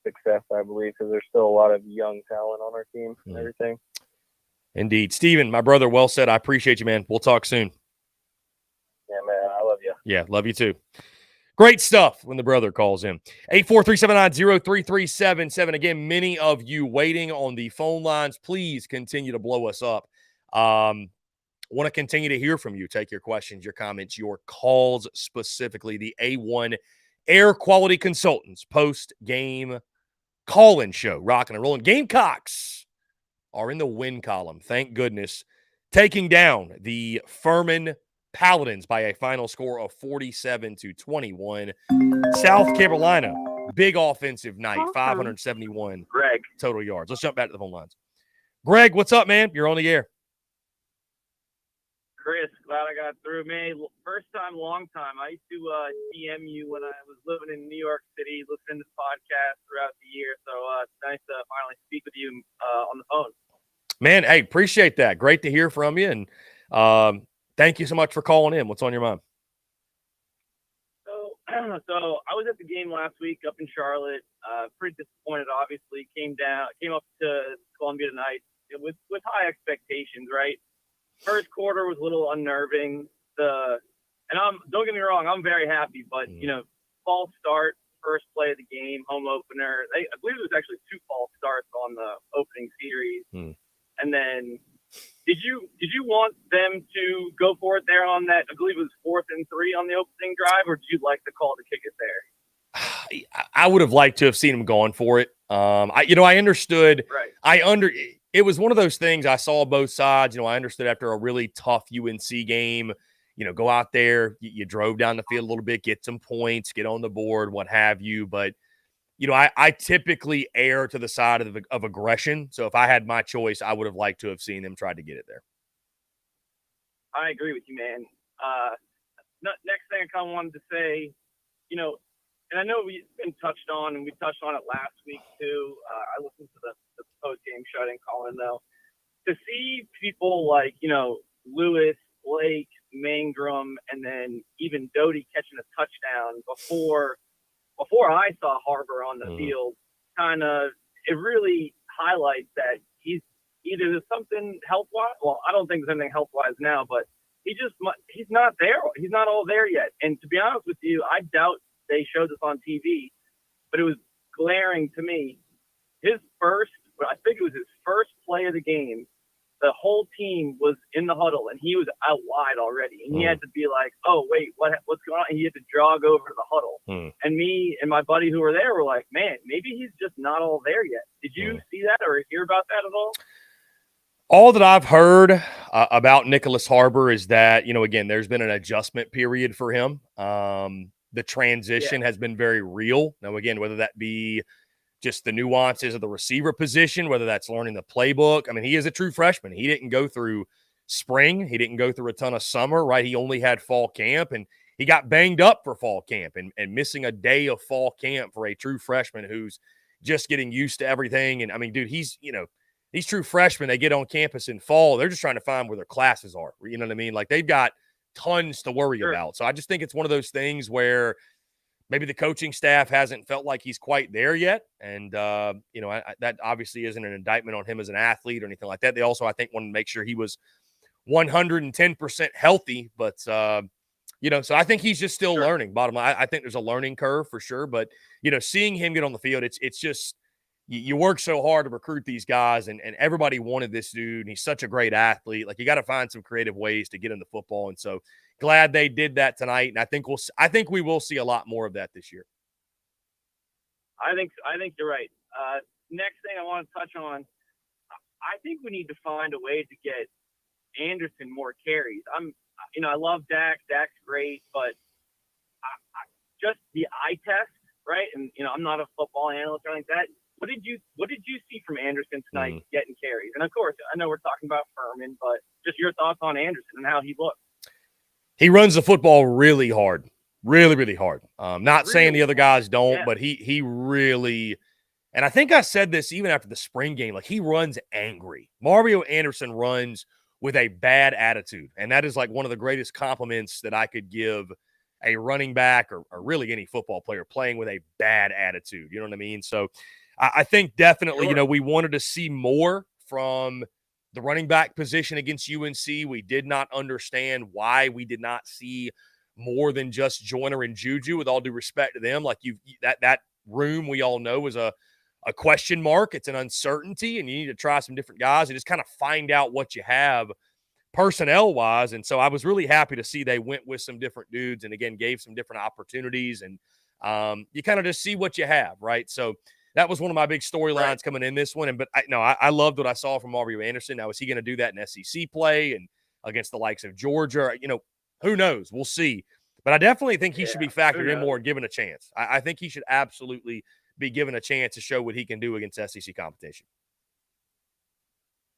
S11: success, I believe, because there's still a lot of young talent on our team and everything.
S1: Indeed, Steven, my brother, well said. I appreciate you, man. We'll talk soon.
S11: Yeah, man, I love you.
S1: Yeah, love you too. Great stuff when the brother calls in. 843-790-3377. Again, many of you waiting on the phone lines. Please continue to blow us up. Want to continue to hear from you. Take your questions, your comments, your calls, specifically the A1 Air Quality Consultants post-game call-in show. Rocking and rolling. Gamecocks are in the win column. Thank goodness. Taking down the Furman Paladins by a final score of 47-21. South Carolina, big offensive night, 571
S11: Greg.
S1: Total yards. Let's jump back to the phone lines. Greg, what's up, man? You're on the air.
S12: Chris, glad I got through, man. First time, long time. I used to DM you when I was living in New York City, listening to the podcast throughout the year. So it's nice to finally speak with you on the phone.
S1: Man, hey, appreciate that. Great to hear from you. And thank you so much for calling in. What's on your mind?
S12: So I was at the game last week up in Charlotte. Pretty disappointed, obviously. Came up to Columbia tonight with high expectations, right? first quarter was a little unnerving. Don't get me wrong, I'm very happy, but false start, first play of the game, home opener. I believe there was actually 2 false starts on the opening series. And then did you want them to go for it there on that? I believe it was 4th and 3 on the opening drive, or did you like the call to kick it there?
S1: I would have liked to have seen him going for it. I understood.
S12: Right.
S1: It was one of those things I saw both sides. I understood after a really tough UNC game, go out there, you drove down the field a little bit, get some points, get on the board, what have you. But, I typically err to the side of aggression. So if I had my choice, I would have liked to have seen them try to get it there.
S12: I agree with you, man. Next thing I kind of wanted to say, and I know we've been touched on, and we touched on it last week too. I listened to the post-game show. I didn't call in though. To see people like, Lewis, Blake, Mangrum, and then even Doty catching a touchdown before I saw Harbor on the field, it really highlights that he's either something health-wise. Well, I don't think there's anything health-wise now, but he's not there. He's not all there yet. And to be honest with you, I doubt they showed this on TV, but it was glaring to me. I think it was his first play of the game. The whole team was in the huddle, and he was out wide already. And he had to be like, oh, wait, what's going on? And he had to jog over to the huddle. And me and my buddy who were there were like, man, maybe he's just not all there yet. Did you see that or hear about that at all?
S1: All that I've heard about Nicholas Harbor is that, again, there's been an adjustment period for him. The transition has been very real. Now, again, whether that be just the nuances of the receiver position, whether that's learning the playbook. I mean, he is a true freshman. He didn't go through spring. He didn't go through a ton of summer, right? He only had fall camp, and he got banged up for fall camp and missing a day of fall camp for a true freshman who's just getting used to everything. And I mean, dude, these true freshmen, they get on campus in fall. They're just trying to find where their classes are. You know what I mean? Like they've got tons to worry about. So I just think it's one of those things where maybe the coaching staff hasn't felt like he's quite there yet. And, that obviously isn't an indictment on him as an athlete or anything like that. They also, I think, wanted to make sure he was 110% healthy. But, so I think he's just still learning. Bottom line, I think there's a learning curve for sure. But, seeing him get on the field, it's just you work so hard to recruit these guys, and everybody wanted this dude. And he's such a great athlete. Like, you got to find some creative ways to get into football. And so, glad they did that tonight, and I think we will see a lot more of that this year.
S12: I think you're right. Next thing I want to touch on, I think we need to find a way to get Anderson more carries. I love Dak. Dak's great, but just the eye test, right? And I'm not a football analyst or anything like that. What did you see from Anderson tonight getting carries? And of course, I know we're talking about Furman, but just your thoughts on Anderson and how he looked.
S1: He runs the football really hard, really, really hard. Not saying the other guys don't, but he really, and I think I said this even after the spring game, like he runs angry. Mario Anderson runs with a bad attitude, and that is like one of the greatest compliments that I could give a running back or really any football player, playing with a bad attitude. You know what I mean? So I think definitely, we wanted to see more from the running back position against UNC. We did not understand why we did not see more than just Joyner and Juju, with all due respect to them. Like that room we all know is a question mark. It's an uncertainty, and you need to try some different guys and just kind of find out what you have personnel-wise. And so I was really happy to see they went with some different dudes and, again, gave some different opportunities. And you kind of just see what you have, right? So that was one of my big storylines coming in this one. But I loved what I saw from Mario Anderson. Now, is he going to do that in SEC play and against the likes of Georgia? Who knows? We'll see. But I definitely think he should be factored in more and given a chance. I think he should absolutely be given a chance to show what he can do against SEC competition.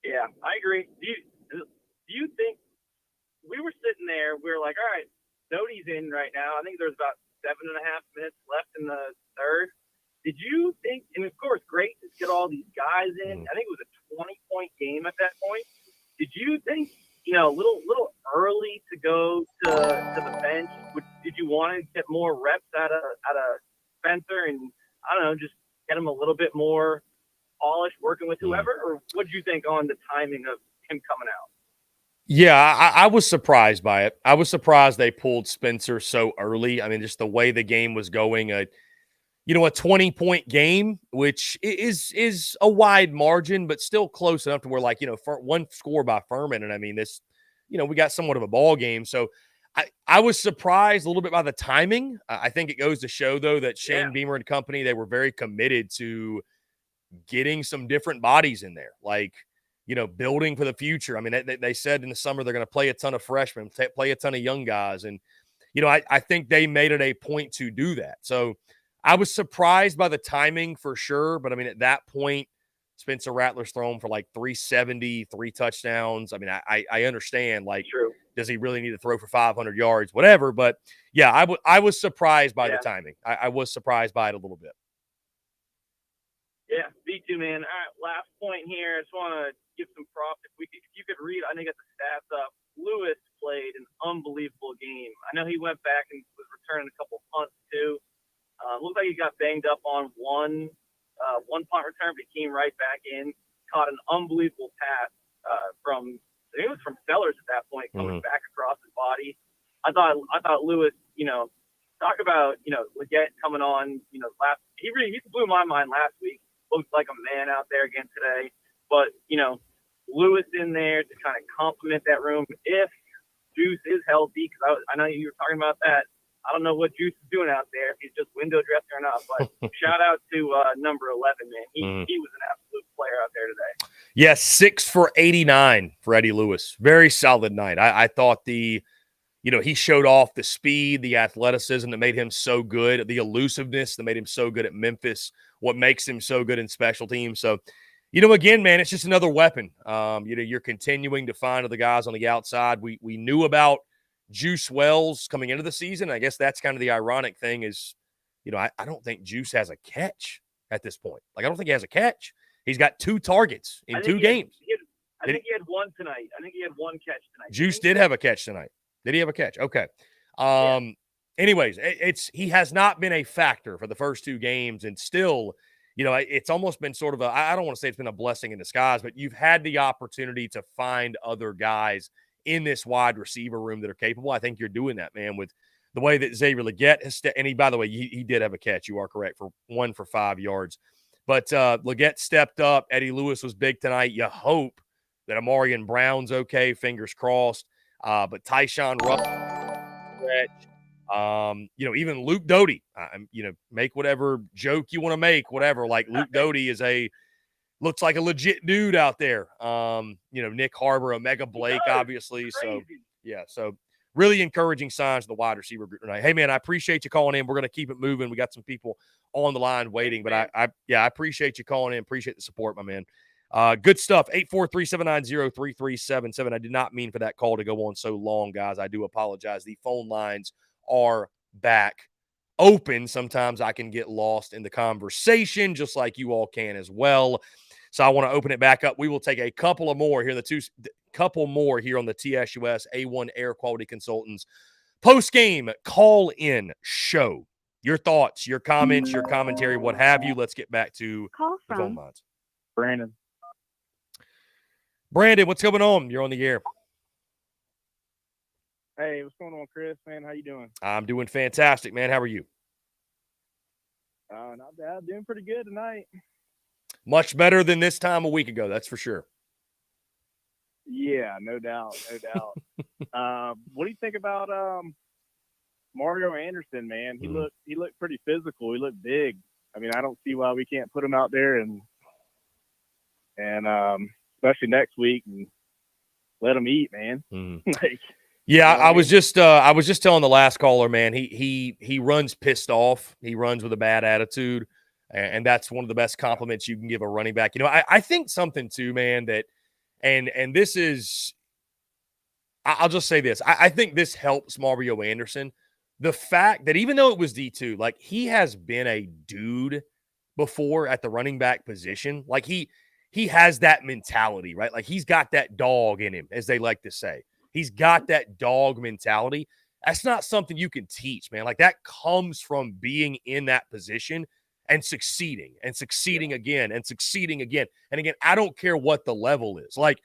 S12: Yeah, I agree. Do you think we were sitting there, we were like, all right, Doty's in right now. I think there's about 7.5 minutes left in the third. Did you think, and of course, great to get all these guys in. I think it was a 20-point game at that point. Did you think, a little early to go to the bench? Did you want to get more reps out of Spencer and, I don't know, just get him a little bit more polished working with whoever? Or what did you think on the timing of him coming out?
S1: Yeah, I was surprised by it. I was surprised they pulled Spencer so early. I mean, just the way the game was going, a 20-point game, which is a wide margin, but still close enough to where, like, for one score by Furman. And I mean, this, we got somewhat of a ball game. So I was surprised a little bit by the timing. I think it goes to show, though, that Shane Beamer and company, they were very committed to getting some different bodies in there, like, building for the future. I mean, they said in the summer they're going to play a ton of freshmen, play a ton of young guys. And, I think they made it a point to do that. So I was surprised by the timing for sure. But, I mean, at that point, Spencer Rattler's thrown for like 370, 3 touchdowns. I mean, I understand, like, does he really need to throw for 500 yards, whatever. But, yeah, I was surprised by the timing. I was surprised by it a little bit.
S12: Yeah, me too, man. All right, last point here. I just want to give some props. If you could read, I think get the stats up. Lewis played an unbelievable game. I know he went back and was returning a couple punts too. Looked like he got banged up on one punt return, but he came right back in. Caught an unbelievable pass from I think it was from Sellers at that point, coming back across his body. I thought Lewis, talk about Leggett coming on. He blew my mind last week. Looked like a man out there again today. But, Lewis in there to kind of complement that room if Juice is healthy, because I know you were talking about that. I don't know what Juice is doing out there, if he's just window dressing or not. But shout out to number 11, man. He was an absolute player out there today.
S1: Yes, 6 for 89 for Eddie Lewis. Very solid night. I thought he showed off the speed, the athleticism that made him so good, the elusiveness that made him so good at Memphis, what makes him so good in special teams. So, again, man, it's just another weapon. You're continuing to find other guys on the outside. We knew about Juice Wells coming into the season. I guess that's kind of the ironic thing is, I don't think Juice has a catch at this point. Like, I don't think he has a catch. He's got 2 targets in 2 games.
S12: I think he had one tonight. I think he had one catch tonight.
S1: Juice did have a catch tonight. Did he have a catch? Okay. Anyways, he has not been a factor for the first 2 games, and still, it's almost been sort of I don't want to say it's been a blessing in disguise, but you've had the opportunity to find other guys in this wide receiver room that are capable. I think you're doing that, man, with the way that Xavier Leggett has and he, by the way, he did have a catch. You are correct, for 1 for 5 yards. But Leggett stepped up. Eddie Lewis was big tonight. You hope that Amarian Brown's okay. Fingers crossed. But Tyshawn Rupp, even Luke Doty, make whatever joke you want to make, whatever. Like, Luke Doty looks like a legit dude out there. Nick Harbor, Omega Blake, obviously. So, yeah, so really encouraging signs of the wide receiver group tonight. Hey, man, I appreciate you calling in. We're going to keep it moving. We got some people on the line waiting, but I appreciate you calling in. Appreciate the support, my man. Good stuff. 843-790-3377. I did not mean for that call to go on so long, guys. I do apologize. The phone lines are back open. Sometimes I can get lost in the conversation, just like you all can as well. So I want to open it back up. We will take a couple more here on the TSUS A1 Air Quality Consultants post-game call-in show. Your thoughts, your comments, your commentary, what have you. Let's get back to the phone lines. Brandon, what's going on? You're on the air.
S8: Hey, what's going on, Chris? Man, how you doing?
S1: I'm doing fantastic, man. How are you?
S8: Not bad. Doing pretty good tonight.
S1: Much better than this time a week ago, that's for sure.
S8: Yeah, no doubt. What do you think about Mario Anderson, man? He looked pretty physical. He looked big. I mean, I don't see why we can't put him out there and especially next week and let him eat, man.
S1: I was just telling the last caller, man, he runs pissed off. He runs with a bad attitude, and that's one of the best compliments you can give a running back. I think something too, man, that and this is, I'll just say this. I think this helps Mario Anderson. The fact that even though it was D2, like, he has been a dude before at the running back position. Like, he has that mentality, right? Like, he's got that dog in him, as they like to say. He's got that dog mentality. That's not something you can teach, man. Like, that comes from being in that position and succeeding again and succeeding again. And again, I don't care what the level is. Like,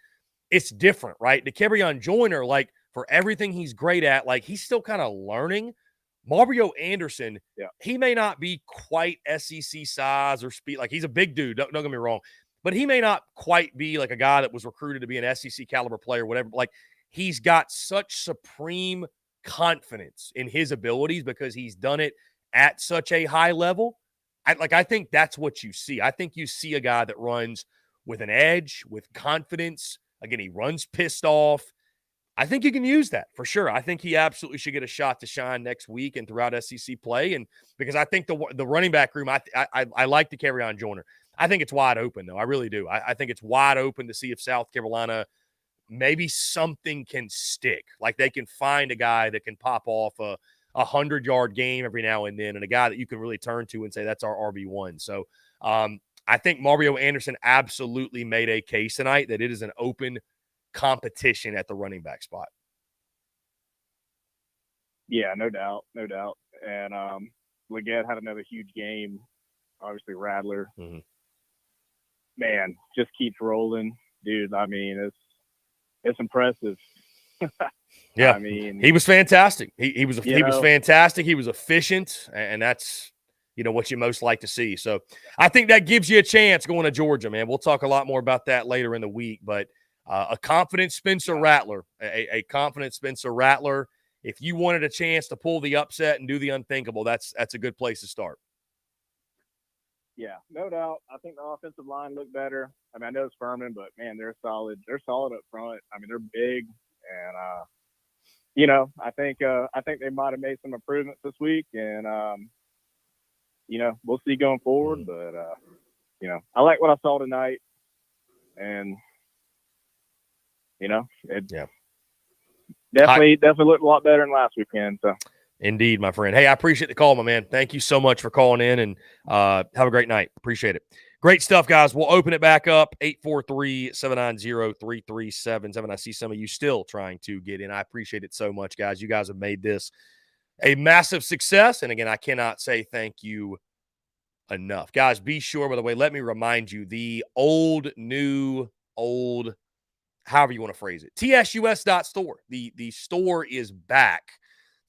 S1: it's different, right? DeKevrion Joyner, like, for everything he's great at, like, he's still kind of learning. Mario Anderson, he may not be quite SEC size or speed. Like, he's a big dude, don't get me wrong. But he may not quite be like a guy that was recruited to be an SEC caliber player, whatever. Like, he's got such supreme confidence in his abilities because he's done it at such a high level. I think that's what you see. I think you see a guy that runs with an edge, with confidence. Again, he runs pissed off. I think you can use that for sure. I think he absolutely should get a shot to shine next week and throughout SEC play. And because I think the running back room, I like to carry on Joyner. I think it's wide open, though. I really do. I think it's wide open to see if South Carolina, maybe something can stick. Like, they can find a guy that can pop off a 100-yard game every now and then, and a guy that you can really turn to and say, that's our RB1. So I think Mario Anderson absolutely made a case tonight that it is an open competition at the running back spot.
S8: Yeah, no doubt. And Leggett had another huge game. Obviously, Rattler.
S1: Mm-hmm.
S8: Man, just keeps rolling, dude. I mean, it's impressive.
S1: Yeah,
S8: I mean,
S1: he was fantastic. He was fantastic. He was efficient, and that's what you most like to see. So I think that gives you a chance going to Georgia, man. We'll talk a lot more about that later in the week, but a confident Spencer Rattler, a confident Spencer Rattler. If you wanted a chance to pull the upset and do the unthinkable, that's a good place to start.
S8: Yeah, no doubt. I think the offensive line looked better. I mean, I know it's Furman, but man, they're solid. They're solid up front. I mean, they're big, and I think they might have made some improvements this week, and we'll see going forward. But I like what I saw tonight, and definitely looked a lot better than last weekend. So.
S1: Indeed, my friend. Hey, I appreciate the call, my man. Thank you so much for calling in, and have a great night. Appreciate it. Great stuff, guys. We'll open it back up, 843-790-3377. I see some of you still trying to get in. I appreciate it so much, guys. You guys have made this a massive success, and again, I cannot say thank you enough. Guys, be sure, by the way, let me remind you, the old, however you want to phrase it, tsus.store. The store is back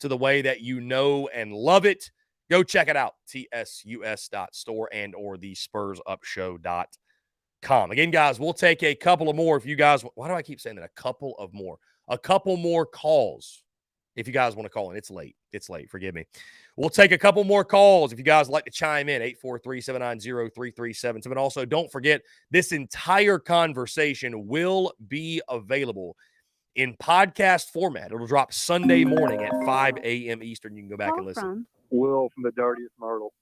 S1: to the way that you know and love it. Go check it out, tsus.store and or the spursupshow.com. Again, guys, we'll take a couple of more if you guys, why do I keep saying that? A couple more calls if you guys want to call in. It's late. Forgive me. We'll take a couple more calls if you guys like to chime in, 843-790-3377. And also, don't forget, this entire conversation will be available in podcast format. It'll drop Sunday morning at 5 a.m. Eastern. You can go back and listen.
S3: Will from the Dirtiest Myrtle.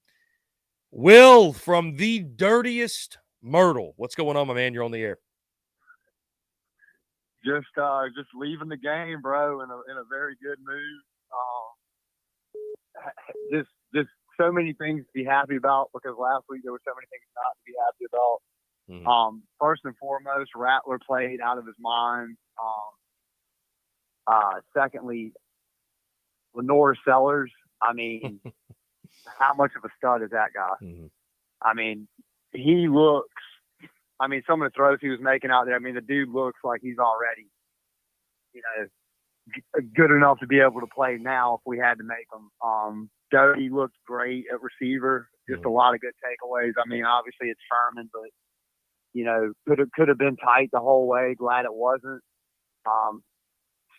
S1: Will from the Dirtiest Myrtle. What's going on, my man? You're on the air.
S10: Just leaving the game, bro, in a very good mood. Just so many things to be happy about, because last week there were so many things not to be happy about. First and foremost, Rattler played out of his mind. Secondly, Lenore Sellers. I mean, how much of a stud is that guy? I mean, he looks. I mean, some of the throws he was making out there. I mean, the dude looks like he's already, good enough to be able to play now if we had to make him. Doty looked great at receiver. Just a lot of good takeaways. I mean, obviously it's Furman, but could have been tight the whole way. Glad it wasn't.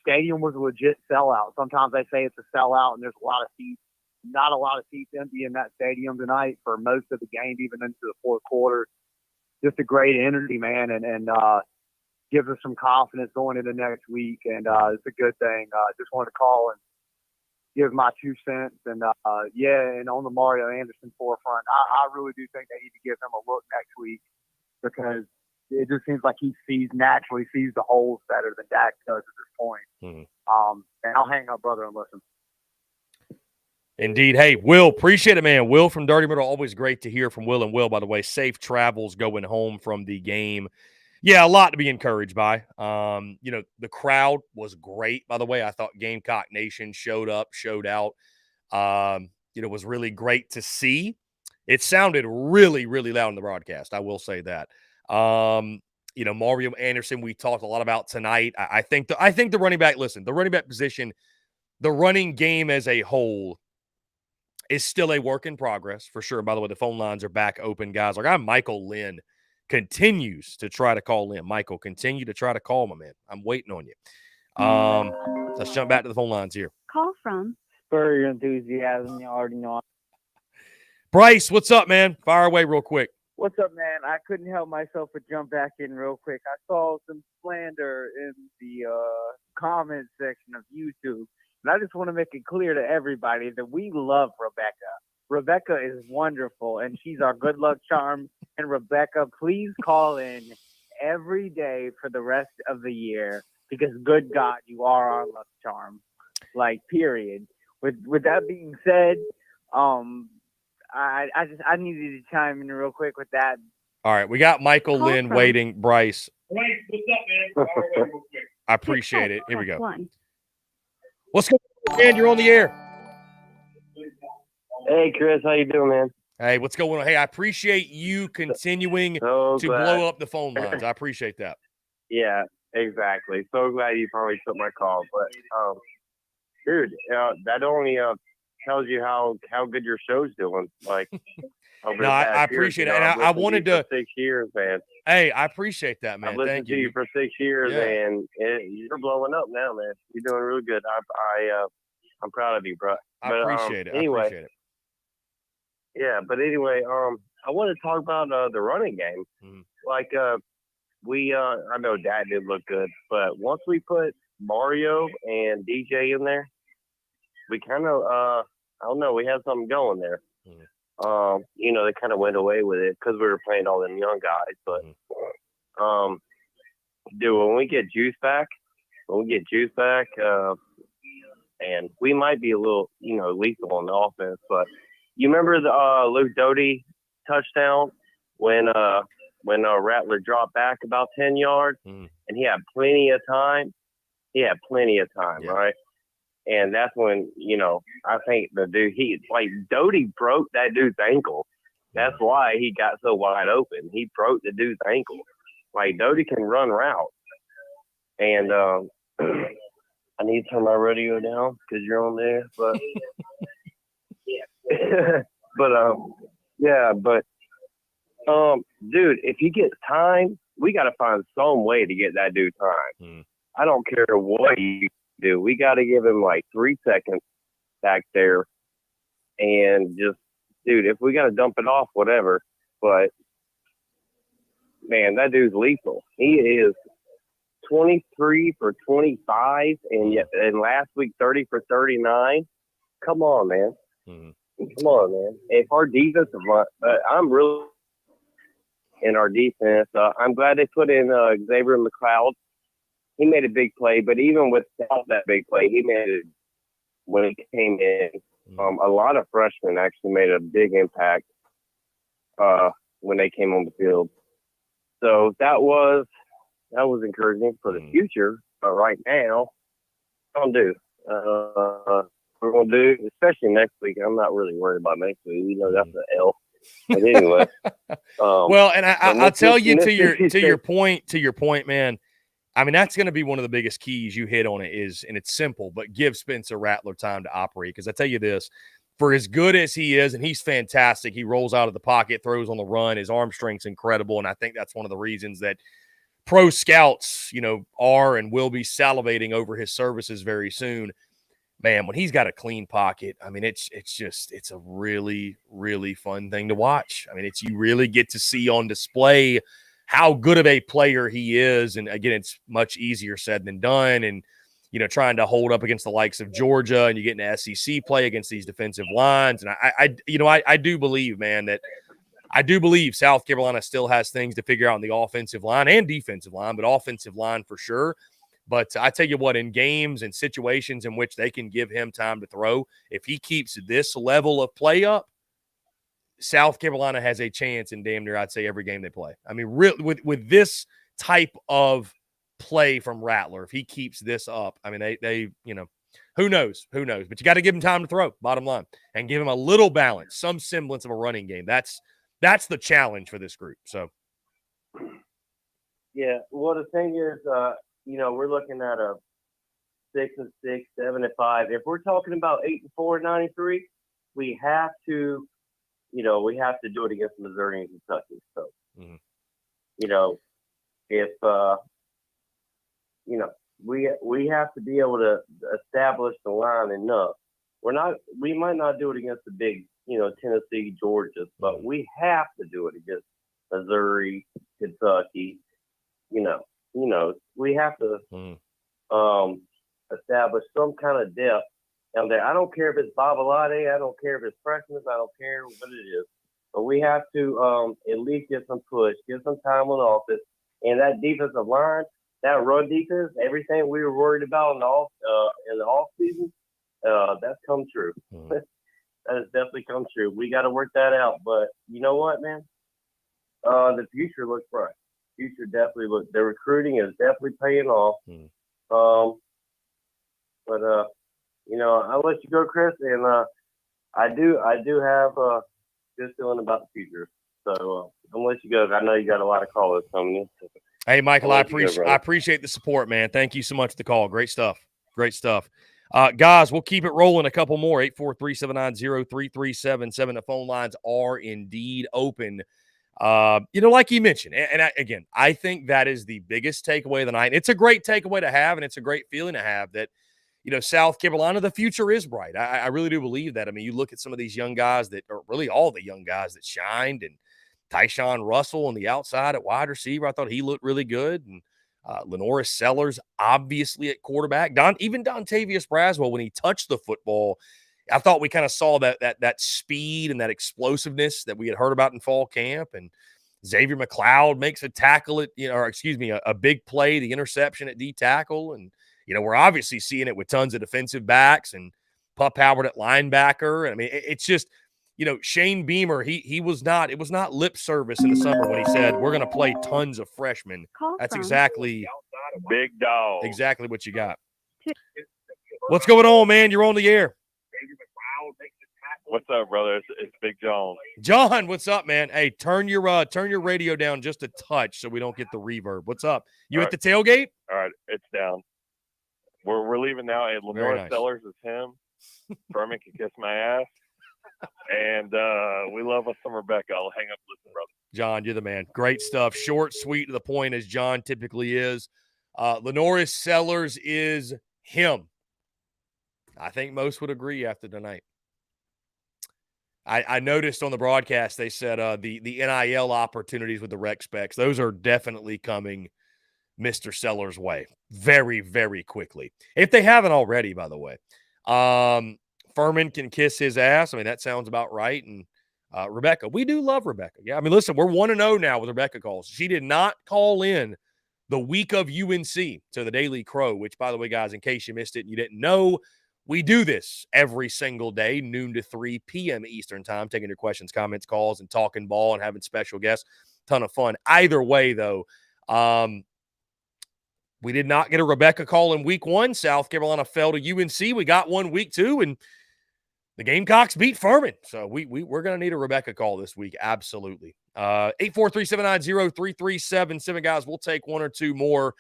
S10: Stadium was a legit sellout. Sometimes they say it's a sellout, and there's a lot of seats. Not a lot of seats empty in that stadium tonight for most of the game, even into the fourth quarter. Just a great energy, man, and gives us some confidence going into next week, and it's a good thing. Just wanted to call and give my 2 cents, and and on the Mario Anderson forefront, I really do think they need to give him a look next week, because it just seems like he naturally sees the holes better than Dak does at this point. And I'll hang up, brother, and listen.
S1: Indeed. Hey, Will, appreciate it, man. Will from Dirty Myrtle, always great to hear from Will. And Will, by the way, safe travels going home from the game. Yeah, a lot to be encouraged by. The crowd was great, by the way. I thought Gamecock Nation showed up, showed out. Was really great to see. It sounded really, really loud in the broadcast. I will say that. Mario Anderson, we talked a lot about tonight. I think the running back, the running back position, the running game as a whole is still a work in progress for sure. By the way, the phone lines are back open, guys. Our guy Michael Lynn continues to try to call in. Michael, continue to try to call, my man. I'm waiting on you. Let's jump back to the phone lines here.
S5: Call from Spur Your Enthusiasm. You already know.
S1: Bryce, what's up, man? Fire away real quick.
S5: What's up, man? I couldn't help myself but jump back in real quick. I saw some slander in the comment section of YouTube, and I just want to make it clear to everybody that we love Rebecca. Rebecca is wonderful, and she's our good luck charm. And Rebecca, please call in every day for the rest of the year, because good God, you are our luck charm. Like, period. With that being said, I needed to chime in real quick with that.
S1: All right, we got Michael Lynn waiting. Bryce.
S13: Bryce, what's up, man?
S1: I appreciate it. Here we go. What's going on, man? You're on the air.
S14: Hey, Chris, how you doing, man?
S1: Hey, what's going on? Hey, I appreciate you continuing to blow up the phone lines. I appreciate that.
S14: Yeah, exactly. So glad you probably took my call. But, dude, that only tells you how good your show's doing. Like, over
S1: I appreciate it. And I wanted to
S14: 6 years, man.
S1: Hey, I appreciate that, man.
S14: I've listened to you for 6 years, and you're blowing up now, man. You're doing really good. I'm proud of you, bro.
S1: I appreciate it.
S14: Anyway,
S1: I appreciate it.
S14: Yeah, but anyway, I want to talk about the running game. Like, I know Dad did look good, but once we put Mario and DJ in there, we kind of, I don't know, we had something going there. They kind of went away with it because we were playing all them young guys. But, dude, when we get Juice back, and we might be a little, lethal on the offense, but you remember the Luke Doty touchdown when Rattler dropped back about 10 yards and he had plenty of time? Right? And that's when, I think the dude, Doty broke that dude's ankle. That's why he got so wide open. He broke the dude's ankle. Like, Doty can run routes. And I need to turn my radio down because you're on there. But, dude, if he gets time, we got to find some way to get that dude time. I don't care what you do. We got to give him like 3 seconds back there and just, dude, if we got to dump it off, whatever. But, man, that dude's lethal. He is 23 for 25 and last week 30 for 39. Come on, man. Come on, man. If our defensive line, I'm really in our defense. I'm glad they put in Xavier McLeod. He made a big play, but even without that big play, he made it when he came in. A lot of freshmen actually made a big impact when they came on the field. So that was encouraging for the future. But right now, we're going to do, especially next week. I'm not really worried about next week. That's an L. But anyway.
S1: Well, and I'll tell you to your point, man. I mean, that's going to be one of the biggest keys. You hit on it and it's simple, but give Spencer Rattler time to operate. Because I tell you this, for as good as he is, and he's fantastic, he rolls out of the pocket, throws on the run, his arm strength's incredible, and I think that's one of the reasons that pro scouts, are and will be salivating over his services very soon. Man, when he's got a clean pocket, I mean, it's a really, really fun thing to watch. I mean, you really get to see on display how good of a player he is. And again, it's much easier said than done. And, trying to hold up against the likes of Georgia, and you get into SEC play against these defensive lines. And I do believe, man, that I do believe South Carolina still has things to figure out on the offensive line and defensive line, but offensive line for sure. But I tell you what, in games and situations in which they can give him time to throw, if he keeps this level of play up, South Carolina has a chance in damn near, I'd say, every game they play. I mean, really, with this type of play from Rattler, if he keeps this up, I mean, they who knows? But you got to give him time to throw, bottom line, and give him a little balance, some semblance of a running game. That's the challenge for this group. So,
S14: Yeah. Well, the thing is, we're looking at a 6-6, 7-5. If we're talking about 8-4, 93, we have to, do it against Missouri and Kentucky. So, if we have to be able to establish the line enough. We might not do it against the big, Tennessee, Georgia, but we have to do it against Missouri, Kentucky. We have to establish some kind of depth down there. I don't care if it's Babalade, I don't care if it's freshmen, I don't care what it is. But we have to at least get some push, get some time on offense. And that defensive line, that run defense, everything we were worried about in the off season, that's come true. That has definitely come true. We got to work that out. But you know what, man? The future looks bright. Future definitely looks. The recruiting is definitely paying off. But I'll let you go, Chris. And I do have a good feeling about the future. So I'm gonna let you go. I know you got a lot of callers coming in.
S1: Hey, Michael, I appreciate the support, man. Thank you so much for the call. Great stuff. Great stuff. Guys, we'll keep it rolling. A couple more. 843-790-3377. The phone lines are indeed open. Like you mentioned, and again, I think that is the biggest takeaway of the night. It's a great takeaway to have, and it's a great feeling to have that, South Carolina, the future is bright. I really do believe that. I mean, you look at some of these young guys or really all the young guys that shined, and Tyshawn Russell on the outside at wide receiver. I thought he looked really good. And Lenoris Sellers, obviously at quarterback. Even Dontavius Braswell, when he touched the football, I thought we kind of saw that speed and that explosiveness that we had heard about in fall camp. And Xavier McLeod makes a tackle a big play, the interception at D tackle. And, we're obviously seeing it with tons of defensive backs and Pup Howard at linebacker. And I mean, it's just, Shane Beamer, it was not lip service in the summer when he said, we're going to play tons of freshmen. That's exactly
S7: big dog.
S1: Exactly what you got. What's going on, man? You're on the air.
S7: What's up, brother? It's Big John.
S1: John, what's up, man? Hey, turn your radio down just a touch so we don't get the reverb. What's up? You at the tailgate?
S7: All right, it's down. We're leaving now. And Lenore Sellers is him. Furman can kiss my ass. And we love us some Rebecca. I'll hang up and listen, brother.
S1: John, you're the man. Great stuff. Short, sweet, to the point, as John typically is. Lenoris Sellers is him. I think most would agree after tonight. I noticed on the broadcast they said the NIL opportunities with the rec specs, those are definitely coming Mr. Sellers' way very, very quickly. If they haven't already, by the way. Furman can kiss his ass. I mean, that sounds about right. And Rebecca, we do love Rebecca. Yeah, I mean, listen, we're 1-0 now with Rebecca calls. She did not call in the week of UNC to the Daily Crow, which, by the way, guys, in case you missed it and you didn't know, we do this every single day, noon to 3 p.m. Eastern time, taking your questions, comments, calls, and talking ball and having special guests. Ton of fun. Either way, though, we did not get a Rebecca call in week 1. South Carolina fell to UNC. We got one week 2, and the Gamecocks beat Furman. So we're going to need a Rebecca call this week. Absolutely. 843-790-3377. Guys, we'll take one or two more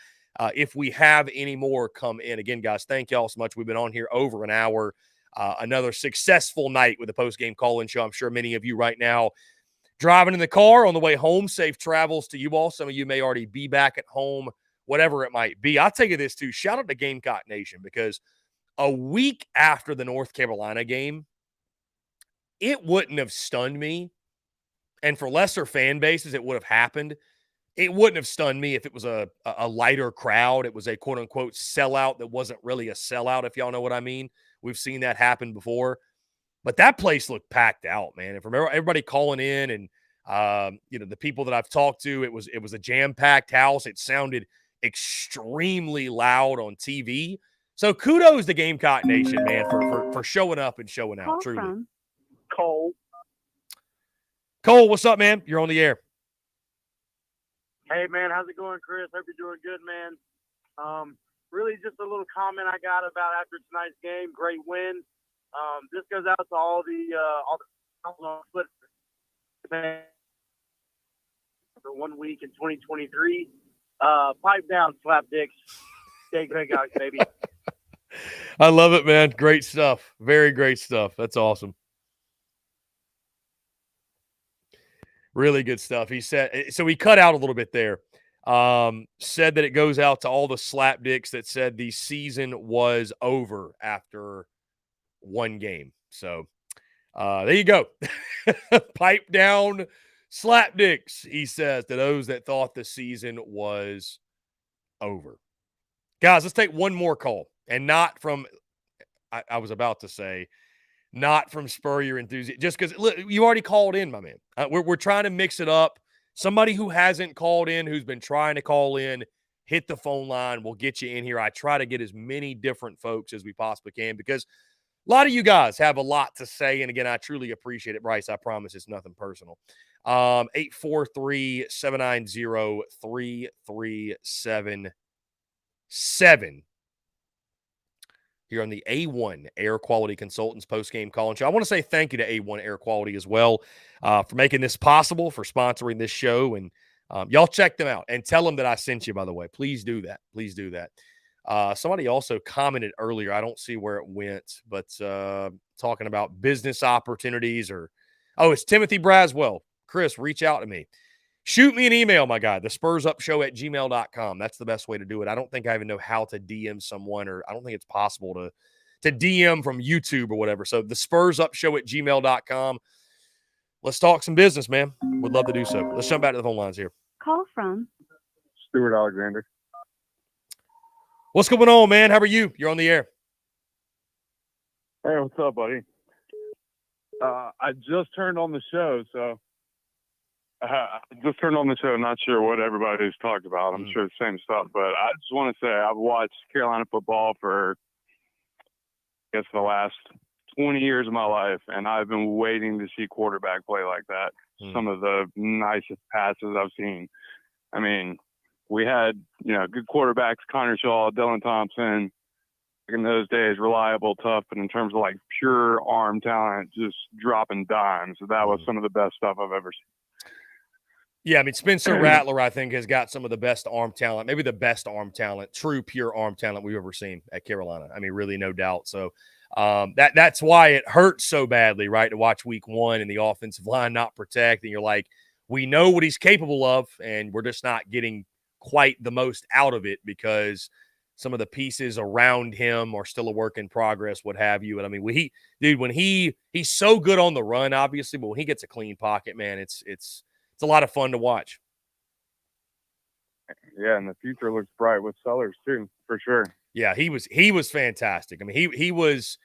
S1: if we have any more come in. Again, guys, thank y'all so much. We've been on here over an hour. Another successful night with the post-game call-in show. I'm sure many of you right now driving in the car on the way home. Safe travels to you all. Some of you may already be back at home, whatever it might be. I'll tell you this, too. Shout out to Gamecock Nation, because a week after the North Carolina game, it wouldn't have stunned me. And for lesser fan bases, it would have happened. It wouldn't have stunned me if it was a lighter crowd. It was a quote-unquote sellout that wasn't really a sellout, if y'all know what I mean. We've seen that happen before. But that place looked packed out, man. And from everybody calling in and, the people that I've talked to, it was a jam-packed house. It sounded extremely loud on TV. So kudos to Gamecock Nation, man, for showing up and showing out, truly.
S15: From
S1: Cole, what's up, man? You're on the air.
S16: Hey, man, how's it going, Chris? Hope you're doing good, man. Really just a little comment I got about after tonight's game. Great win. This goes out to all the on Twitter for 1 week in 2023. Pipe down, slap dicks. Gamecocks, baby.
S1: I love it, man. Great stuff. Very great stuff. That's awesome. Really good stuff. He said, so he cut out a little bit there. Said that it goes out to all the slapdicks that said the season was over after one game. So there you go. Pipe down slapdicks, he says, to those that thought the season was over. Guys, let's take one more call. And not from, I was about to say, not from Spur Your Enthusiasm. Just because, look, you already called in, my man. We're trying to mix it up. Somebody who hasn't called in, who's been trying to call in, hit the phone line. We'll get you in here. I try to get as many different folks as we possibly can because a lot of you guys have a lot to say. And again, I truly appreciate it, Bryce. I promise it's nothing personal. 843-790-3377 here on the A1 Air Quality Consultants post-game call-in show. I want to say thank you to A1 Air Quality as well for making this possible, for sponsoring this show. And y'all check them out and tell them that I sent you, by the way. Please do that. Please do that. Somebody also commented earlier. I don't see where it went, but talking about business opportunities it's Timothy Braswell. Chris, reach out to me. Shoot me an email, my guy, thespursupshow@gmail.com. That's the best way to do it. I don't think I even know how to DM someone, or I don't think it's possible to DM from YouTube or whatever. So thespursupshow@gmail.com. Let's talk some business, man. Would love to do so. Let's jump back to the phone lines here.
S15: Call from
S17: Stuart Alexander.
S1: What's going on, man? How are you? You're on the air.
S17: Hey, what's up, buddy? I just turned on the show, so not sure what everybody's talked about. I'm sure the same stuff, but I just want to say I've watched Carolina football for, I guess, the last 20 years of my life, and I've been waiting to see quarterback play like that. Some of the nicest passes I've seen. I mean, we had, good quarterbacks, Connor Shaw, Dylan Thompson, in those days, reliable, tough, but in terms of like pure arm talent, just dropping dimes. That was some of the best stuff I've ever seen.
S1: Yeah, I mean, Spencer Rattler, I think, has got some of the best arm talent, maybe the best arm talent, true, pure arm talent we've ever seen at Carolina. I mean, really, no doubt. So that's why it hurts so badly, right, to watch week one and the offensive line not protect. And you're like, we know what he's capable of, and we're just not getting quite the most out of it because some of the pieces around him are still a work in progress, what have you. And I mean, when he's so good on the run, obviously, but when he gets a clean pocket, man, it's a lot of fun to watch.
S17: Yeah, and the future looks bright with Sellers too, for sure.
S1: Yeah, he was fantastic. I mean, he was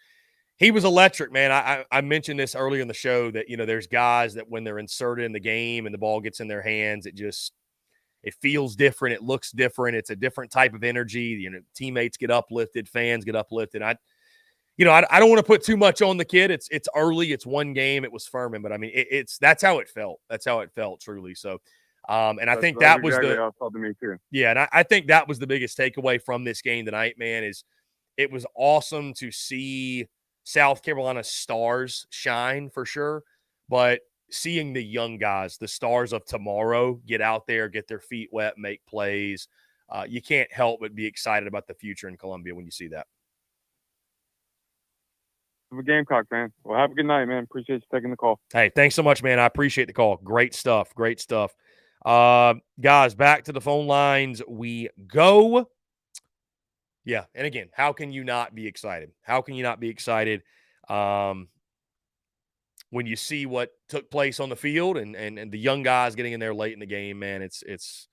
S1: electric, man. I mentioned this earlier in the show that, there's guys that when they're inserted in the game and the ball gets in their hands, it feels different. It looks different. It's a different type of energy. Teammates get uplifted, fans get uplifted. I don't want to put too much on the kid. It's early. It's one game. It was Furman, but I mean, that's how it felt. That's how it felt, truly. So, and I think that was
S17: exactly how it felt to me too.
S1: Yeah, and I think that was the biggest takeaway from this game tonight, man. Is it was awesome to see South Carolina stars shine for sure, but seeing the young guys, the stars of tomorrow, get out there, get their feet wet, make plays, you can't help but be excited about the future in Columbia when you see that.
S17: I'm a Gamecock fan. Well, have a good night, man. Appreciate you taking the call.
S1: Hey, thanks so much, man. I appreciate the call. Great stuff. Great stuff. Guys, back to the phone lines we go. Yeah, and again, how can you not be excited? How can you not be excited when you see what took place on the field and the young guys getting in there late in the game, man? It's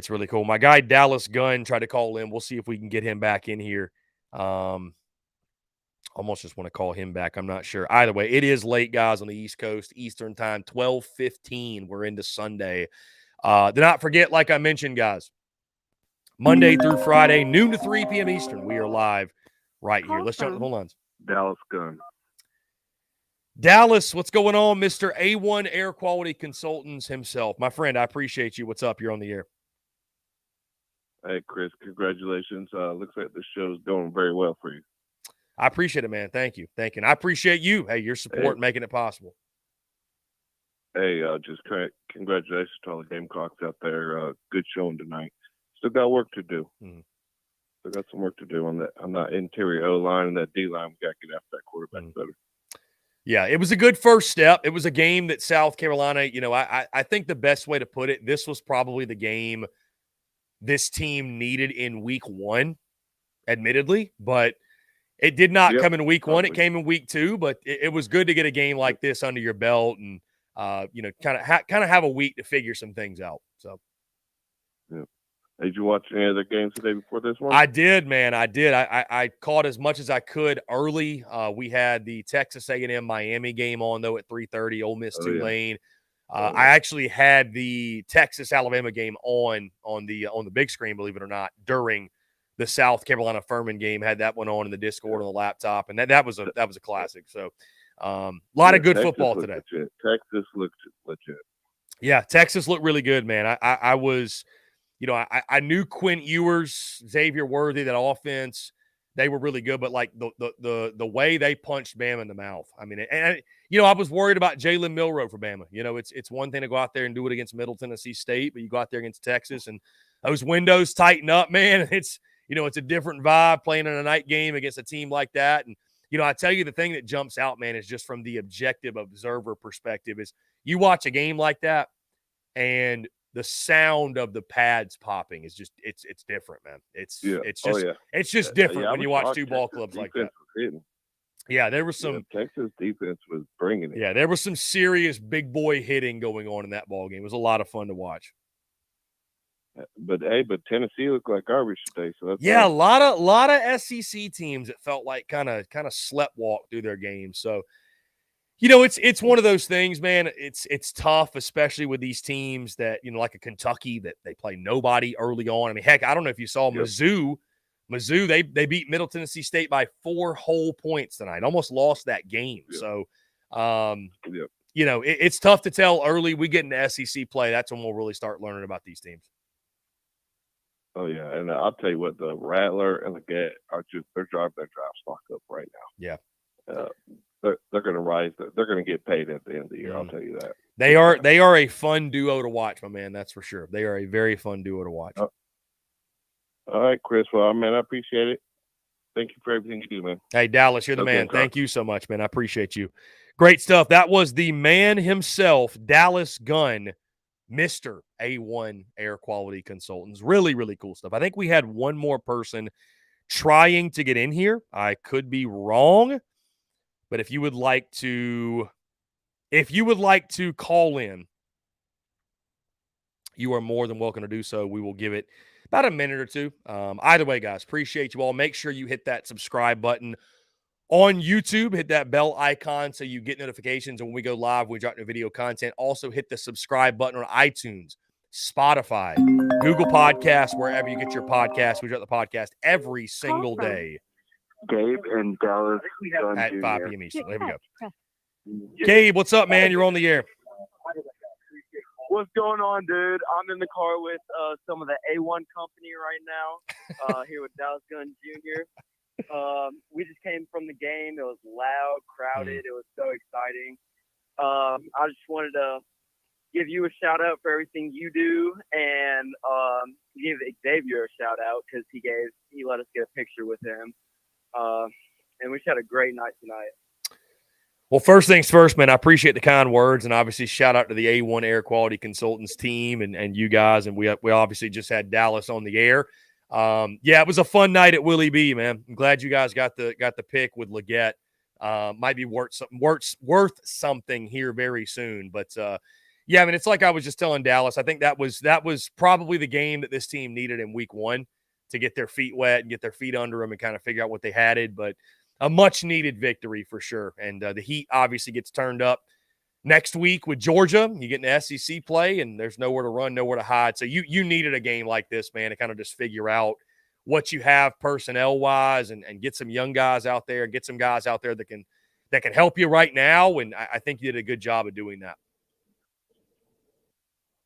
S1: really cool. My guy Dallas Gunn tried to call in. We'll see if we can get him back in here. Almost just want to call him back. I'm not sure. Either way, it is late, guys, on the East Coast, Eastern time, 12:15. We're into Sunday. Do not forget, like I mentioned, guys, Monday through Friday, noon to 3 p.m. Eastern, we are live right here. Let's jump to the phone lines.
S17: Dallas Gunn.
S1: Dallas, what's going on, Mr. A1 Air Quality Consultants himself? My friend, I appreciate you. What's up? You're on the air.
S7: Hey, Chris, congratulations. Looks like the show's going very well for you.
S1: I appreciate it, man. Thank you. And I appreciate you. Hey, your support making it possible.
S7: Hey, congratulations to all the Gamecocks out there. Good showing tonight. Still got work to do. Still got some work to do on that interior O line and that D line. We got to get after that quarterback better.
S1: Yeah, it was a good first step. It was a game that South Carolina, I think the best way to put it, this was probably the game this team needed in week 1, admittedly, but it did not come in week 1. It came in week 2, but it was good to get a game like this under your belt and, kind of have a week to figure some things out. So,
S7: yeah. Did you watch any other games today before this one?
S1: I did, man. I did. I caught as much as I could early. We had the Texas A&M Miami game on, though, at 3:30, Ole Miss Tulane. I actually had the Texas Alabama game on the big screen, believe it or not, during the South Carolina Furman game. Had that one on in the Discord on the laptop, and that was a classic. So, a lot of good
S7: Texas
S1: football today.
S7: Legit. Texas looked legit.
S1: Yeah, Texas looked really good, man. I was. I knew Quinn Ewers, Xavier Worthy, that offense, they were really good, but like the way they punched Bama in the mouth. I mean, I was worried about Jalen Milroe for Bama. It's one thing to go out there and do it against Middle Tennessee State, but you go out there against Texas and those windows tighten up, man. It's a different vibe playing in a night game against a team like that. And, I tell you, the thing that jumps out, man, is just from the objective observer perspective is you watch a game like that and the sound of the pads popping is just it's different, man. It's just different when you watch two ball clubs like that. Yeah, there was some
S7: Texas defense was bringing it.
S1: Yeah, there was some serious big boy hitting going on in that ball game. It was a lot of fun to watch.
S7: But Tennessee looked like garbage today. So that's
S1: a lot of SEC teams that felt like kind of sleptwalk through their games. So. It's one of those things, man. It's tough, especially with these teams that, like a Kentucky, that they play nobody early on. I mean, heck, I don't know if you saw Mizzou. Mizzou, they beat Middle Tennessee State by 4 whole points tonight. Almost lost that game. So, it's tough to tell early. We get into SEC play. That's when we'll really start learning about these teams.
S7: Oh, yeah. And I'll tell you what, the Rattler and the Get they're driving their draft stock up right now.
S1: Yeah.
S7: They're going to rise. They're going to get paid at the end of the year. I'll tell you that.
S1: They are a fun duo to watch, my man. That's for sure. They are a very fun duo to watch.
S7: All right, Chris. Well, man, I appreciate it. Thank you for everything you do, man.
S1: Hey, Dallas, you're the man. Thank you so much, man. I appreciate you. Great stuff. That was the man himself, Dallas Gunn, Mr. A1 Air Quality Consultants. Really, really cool stuff. I think we had one more person trying to get in here. I could be wrong. But if you would like to call in, you are more than welcome to do so. We will give it about a minute or two. Either way, guys, appreciate you all. Make sure you hit that subscribe button on YouTube. Hit that bell icon so you get notifications when we go live, when we drop new video content. Also, hit the subscribe button on iTunes, Spotify, Google Podcasts, wherever you get your podcasts. We drop the podcast every single day.
S3: Gabe and Dallas
S1: at 5 p.m. Eastern. There we go. Gabe, what's up, man? You're on the air.
S16: What's going on, dude? I'm in the car with some of the A1 company right now, here with Dallas Gunn Jr. We just came from the game. It was loud, crowded. It was so exciting. I just wanted to give you a shout out for everything you do, and give Xavier a shout out because he let us get a picture with him. And we just had a great night tonight.
S1: Well, first things first, man, I appreciate the kind words, and obviously shout out to the A1 Air Quality Consultants team and you guys, and we obviously just had Dallas on the air. It was a fun night at Willie B, man. I'm glad you guys got the pick with Leggett. Might be worth something here very soon, but I mean, it's like I was just telling Dallas. I think that was probably the game that this team needed in week 1 to get their feet wet and get their feet under them and kind of figure out what they had it, but a much-needed victory for sure. And the heat obviously gets turned up next week with Georgia. You get into SEC play, and there's nowhere to run, nowhere to hide. So you needed a game like this, man, to kind of just figure out what you have personnel-wise and get some young guys out there, get some guys out there that can help you right now, and I think you did a good job of doing that.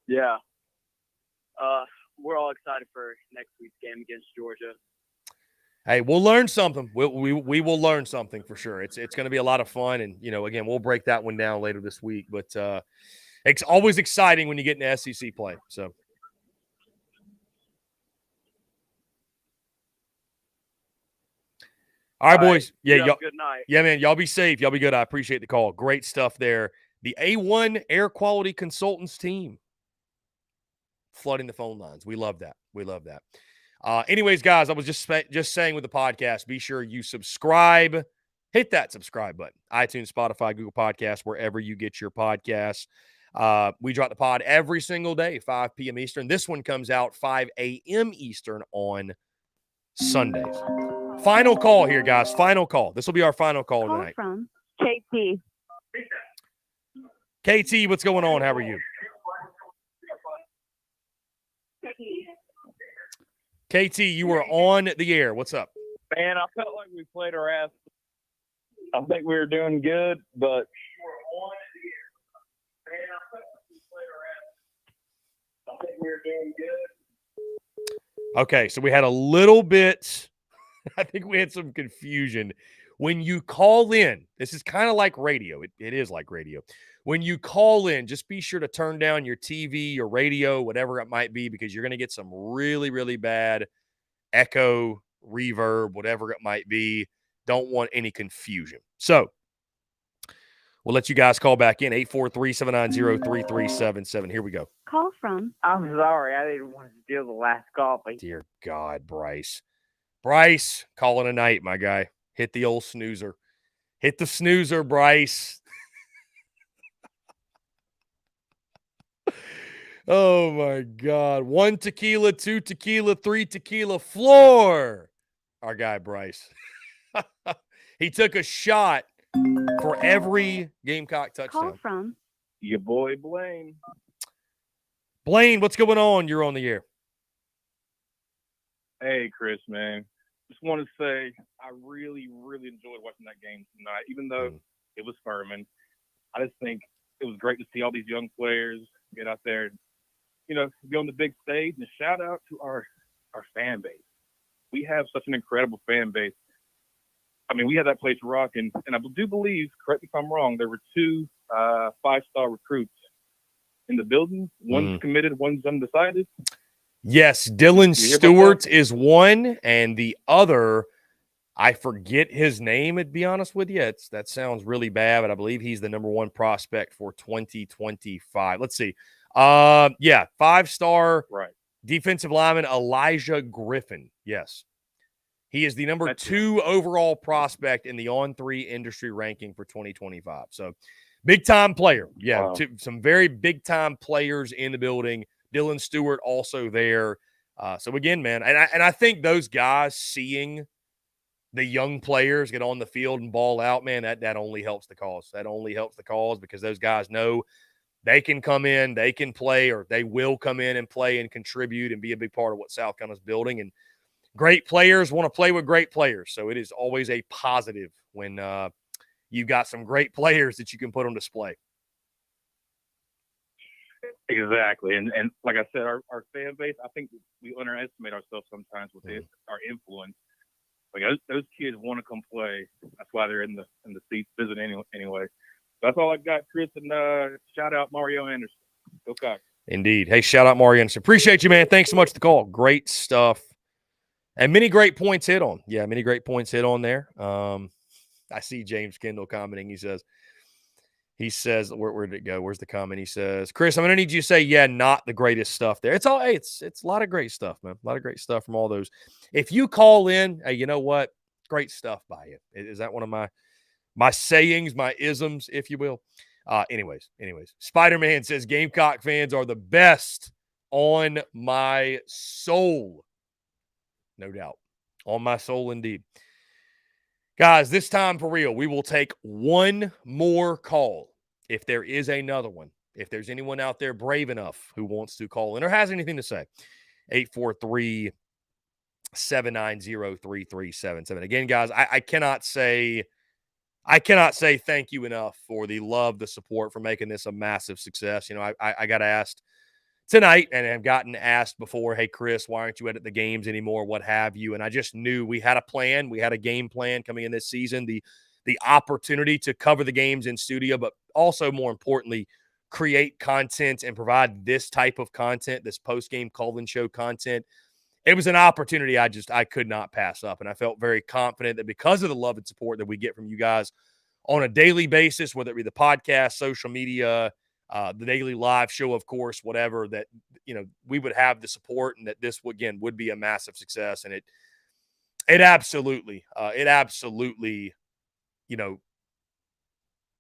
S16: Yeah. We're all excited for next week's game against Georgia.
S1: Hey, we'll learn something. We will learn something for sure. It's going to be a lot of fun, and again, we'll break that one down later this week. But It's always exciting when you get into SEC play. So. All right, boys. Yeah, y'all.
S16: Good night.
S1: Yeah, man. Y'all be safe. Y'all be good. I appreciate the call. Great stuff there. The A1 Air Quality Consultants team flooding the phone lines. We love that. We love that. Anyways, guys, I was just saying with the podcast, be sure you subscribe. Hit that subscribe button. iTunes, Spotify, Google Podcasts, wherever you get your podcasts. We drop the pod every single day, 5 p.m. Eastern. This one comes out 5 a.m. Eastern on Sundays. Final call here, guys. Final call. This will be our final call tonight.
S15: From KT.
S1: KT, what's going on? How are you? KT, you were on the air. What's up?
S11: Man, I felt like we played our ass. I think we were doing good, but
S1: okay, so we had a little bit, I think we had some confusion. When you call in, this is kind of like radio. It is like radio. When you call in, just be sure to turn down your TV, your radio, whatever it might be, because you're going to get some really, really bad echo, reverb, whatever it might be. Don't want any confusion. So we'll let you guys call back in, 843-790-3377. Here we go.
S15: Call from.
S5: I'm sorry. I didn't want to steal the last call. But
S1: Dear God, Bryce. Bryce, calling a night, my guy. Hit the old snoozer. Hit the snoozer, Bryce. Oh, my God. 1 tequila, 2 tequila, 3 tequila, floor. Our guy, Bryce. He took a shot for every Gamecock touchdown.
S15: Call from.
S11: your boy Blaine.
S1: Blaine, what's going on? You're on the air.
S7: Hey, Chris, man. Just want to say I really, really enjoyed watching that game tonight, even though it was Furman. I just think it was great to see all these young players get out there and, be on the big stage. And shout out to our fan base. We have such an incredible fan base. I mean, we had that place rocking. And I do believe, correct me if I'm wrong, there were 2 5-star recruits in the building. One's committed, one's undecided.
S1: Yes, Dylan Stuart is one, and the other, I forget his name, to be honest with you. That sounds really bad, but I believe he's the number 1 prospect for 2025. Let's see. 5-star defensive lineman Elijah Griffin. Yes. He is the number 2 overall prospect in the On3 industry ranking for 2025. So, big-time player. Yeah,
S7: Wow.
S1: Some very big-time players in the building. Dylan Stewart also there. So, again, man, and I think those guys seeing the young players get on the field and ball out, man, that only helps the cause. That only helps the cause because those guys know they can come in, they can play, or they will come in and play and contribute and be a big part of what South Carolina's building. And great players want to play with great players. So it is always a positive when you've got some great players that you can put on display.
S7: Exactly. And like I said, our fan base, I think we underestimate ourselves sometimes with our influence. Like those kids want to come play. That's why they're in the seats visiting anyway. That's all I got, Chris, and shout out Mario Anderson. Go Cox. Indeed.
S1: Hey, shout out Mario Anderson. Appreciate you, man. Thanks so much for the call. Great stuff. And many great points hit on. Yeah, many great points hit on there. I see James Kendall commenting. He says, where did it go? Where's the comment? He says, Chris, I'm going to need you to say, yeah, not the greatest stuff there. It's a lot of great stuff, man. A lot of great stuff from all those. If you call in, hey, you know what? Great stuff by you. Is that one of my sayings, my isms, if you will? Anyways, Spider-Man says Gamecock fans are the best on my soul. No doubt. On my soul, indeed. Guys, this time for real, we will take one more call if there is another one. If there's anyone out there brave enough who wants to call in or has anything to say, 843-790-3377. Again, guys, I cannot say thank you enough for the love, the support, for making this a massive success. I got asked tonight and have gotten asked before, hey, Chris, why aren't you at the games anymore? What have you? And I just knew we had a plan. We had a game plan coming in this season, the opportunity to cover the games in studio, but also more importantly, create content and provide this type of content, this post-game call-in show content, it was an opportunity I could not pass up. And I felt very confident that because of the love and support that we get from you guys on a daily basis, whether it be the podcast, social media, the daily live show, of course, whatever, that, we would have the support and that this, again, would be a massive success. And it absolutely,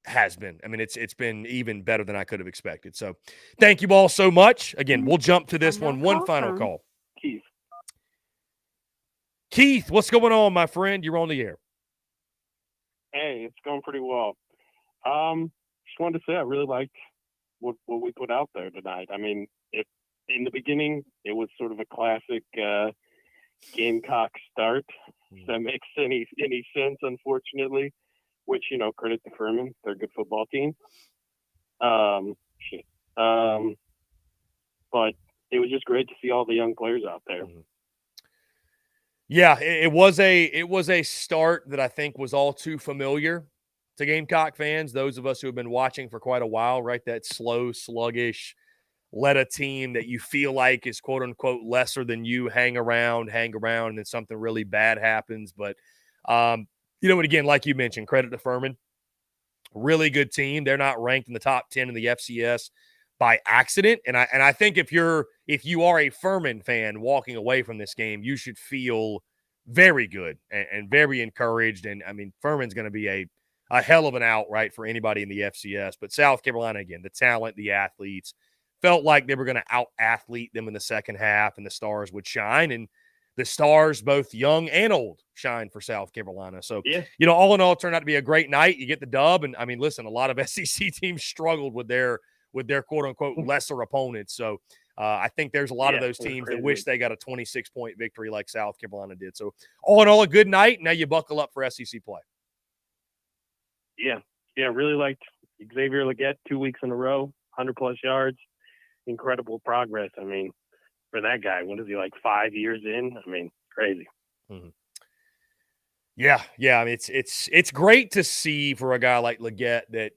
S1: has been. I mean, it's been even better than I could have expected. So thank you all so much. Again, we'll jump to this one final call. Keith, what's going on, my friend? You're on the air.
S18: Hey, it's going pretty well. Just wanted to say I really liked what we put out there tonight. I mean, in the beginning, it was sort of a classic Gamecock start. If that makes any sense, unfortunately, which, credit to Furman. They're a good football team. But it was just great to see all the young players out there.
S1: Yeah, it was a start that I think was all too familiar to Gamecock fans, those of us who have been watching for quite a while, right? That slow, sluggish, let a team that you feel like is quote-unquote lesser than you hang around, and then something really bad happens. But, and again, like you mentioned, credit to Furman. Really good team. They're not ranked in the top 10 in the FCS by accident. And I think if you are a Furman fan walking away from this game, you should feel very good and very encouraged. And, I mean, Furman's going to be a hell of an out, right, for anybody in the FCS. But South Carolina, again, the talent, the athletes, felt like they were going to out-athlete them in the second half, and the Stars would shine. And the Stars, both young and old, shine for South Carolina. So, all in all, it turned out to be a great night. You get the dub. And, I mean, listen, a lot of SEC teams struggled with their quote-unquote lesser opponents. So, I think there's a lot of those teams that wish they got a 26-point victory like South Carolina did. So, all in all, a good night. Now you buckle up for SEC play.
S18: Yeah, really liked Xavier Legette 2 weeks in a row, 100-plus yards. Incredible progress. I mean, for that guy, what is he, like 5 years in? I mean, crazy.
S1: Mm-hmm. Yeah. I mean, it's great to see for a guy like Legette that,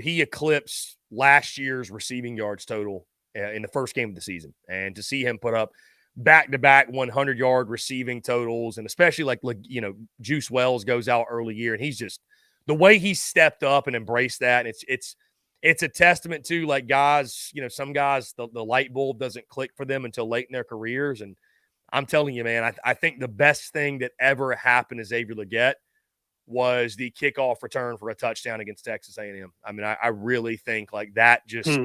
S1: he eclipsed last year's receiving yards total in the first game of the season. And to see him put up back-to-back 100-yard receiving totals, and especially Juice Wells goes out early year, and he's just the way he stepped up and embraced that. And it's a testament to guys, some guys, the light bulb doesn't click for them until late in their careers. And I'm telling you, man, I think the best thing that ever happened to Xavier Legette was the kickoff return for a touchdown against Texas A&M. I mean, I really think that just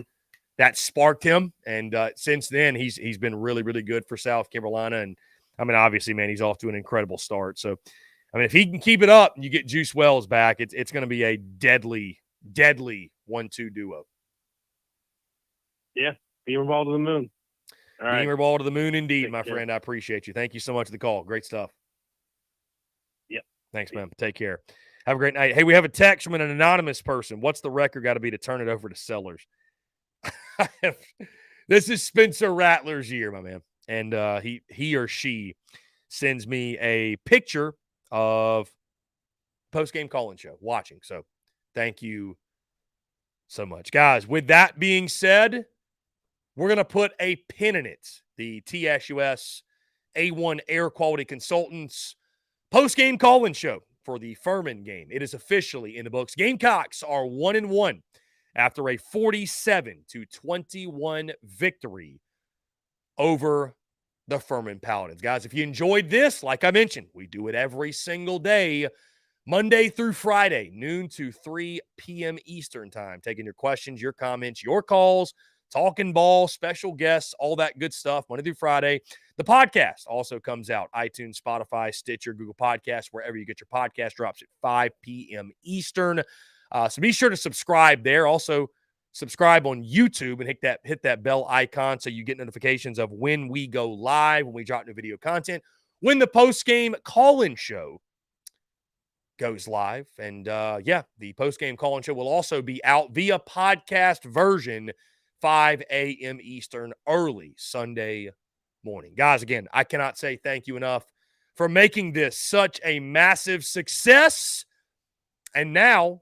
S1: that sparked him. And since then, he's been really, really good for South Carolina. And I mean, obviously, man, he's off to an incredible start. So, I mean, if he can keep it up and you get Juice Wells back, it's going to be a deadly 1-2 duo.
S18: Yeah, beamer ball to the moon. All right.
S1: Beamer ball to the moon indeed, my friend. I appreciate you. Thank you so much for the call. Great stuff.
S18: Yep.
S1: Thanks, man. Take care. Have a great night. Hey, we have a text from an anonymous person. What's the record got to be to turn it over to Sellers? This is Spencer Rattler's year, my man. And he or she sends me a picture of post-game call-in show watching. So thank you so much. Guys, with that being said, we're going to put a pin in it. The TSUS A1 Air Quality Consultants post-game call-in show for the Furman game. It is officially in the books. Gamecocks are 1-1 after a 47-21 victory over the Furman Paladins. Guys, if you enjoyed this, like I mentioned, we do it every single day, Monday through Friday, noon to 3 p.m. Eastern time, taking your questions, your comments, your calls, talking ball, special guests, all that good stuff, Monday through Friday. The podcast also comes out, iTunes, Spotify, Stitcher, Google Podcasts, wherever you get your podcast, drops at 5 p.m. Eastern. So be sure to subscribe there. Also, subscribe on YouTube and hit that bell icon so you get notifications of when we go live, when we drop new video content, when the post-game call-in show goes live. And, the post-game call-in show will also be out via podcast version 5 a.m. Eastern early Sunday morning. Guys, again, I cannot say thank you enough for making this such a massive success. And now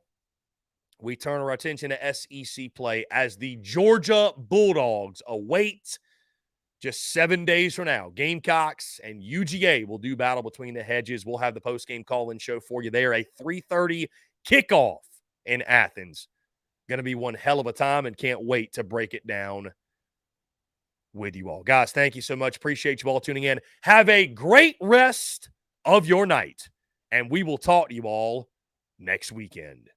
S1: we turn our attention to SEC play as the Georgia Bulldogs await just 7 days from now. Gamecocks and UGA will do battle between the hedges. We'll have the post-game call-in show for you there. A 3:30 kickoff in Athens. Going to be one hell of a time and can't wait to break it down with you all. Guys, thank you so much. Appreciate you all tuning in. Have a great rest of your night, and we will talk to you all next weekend.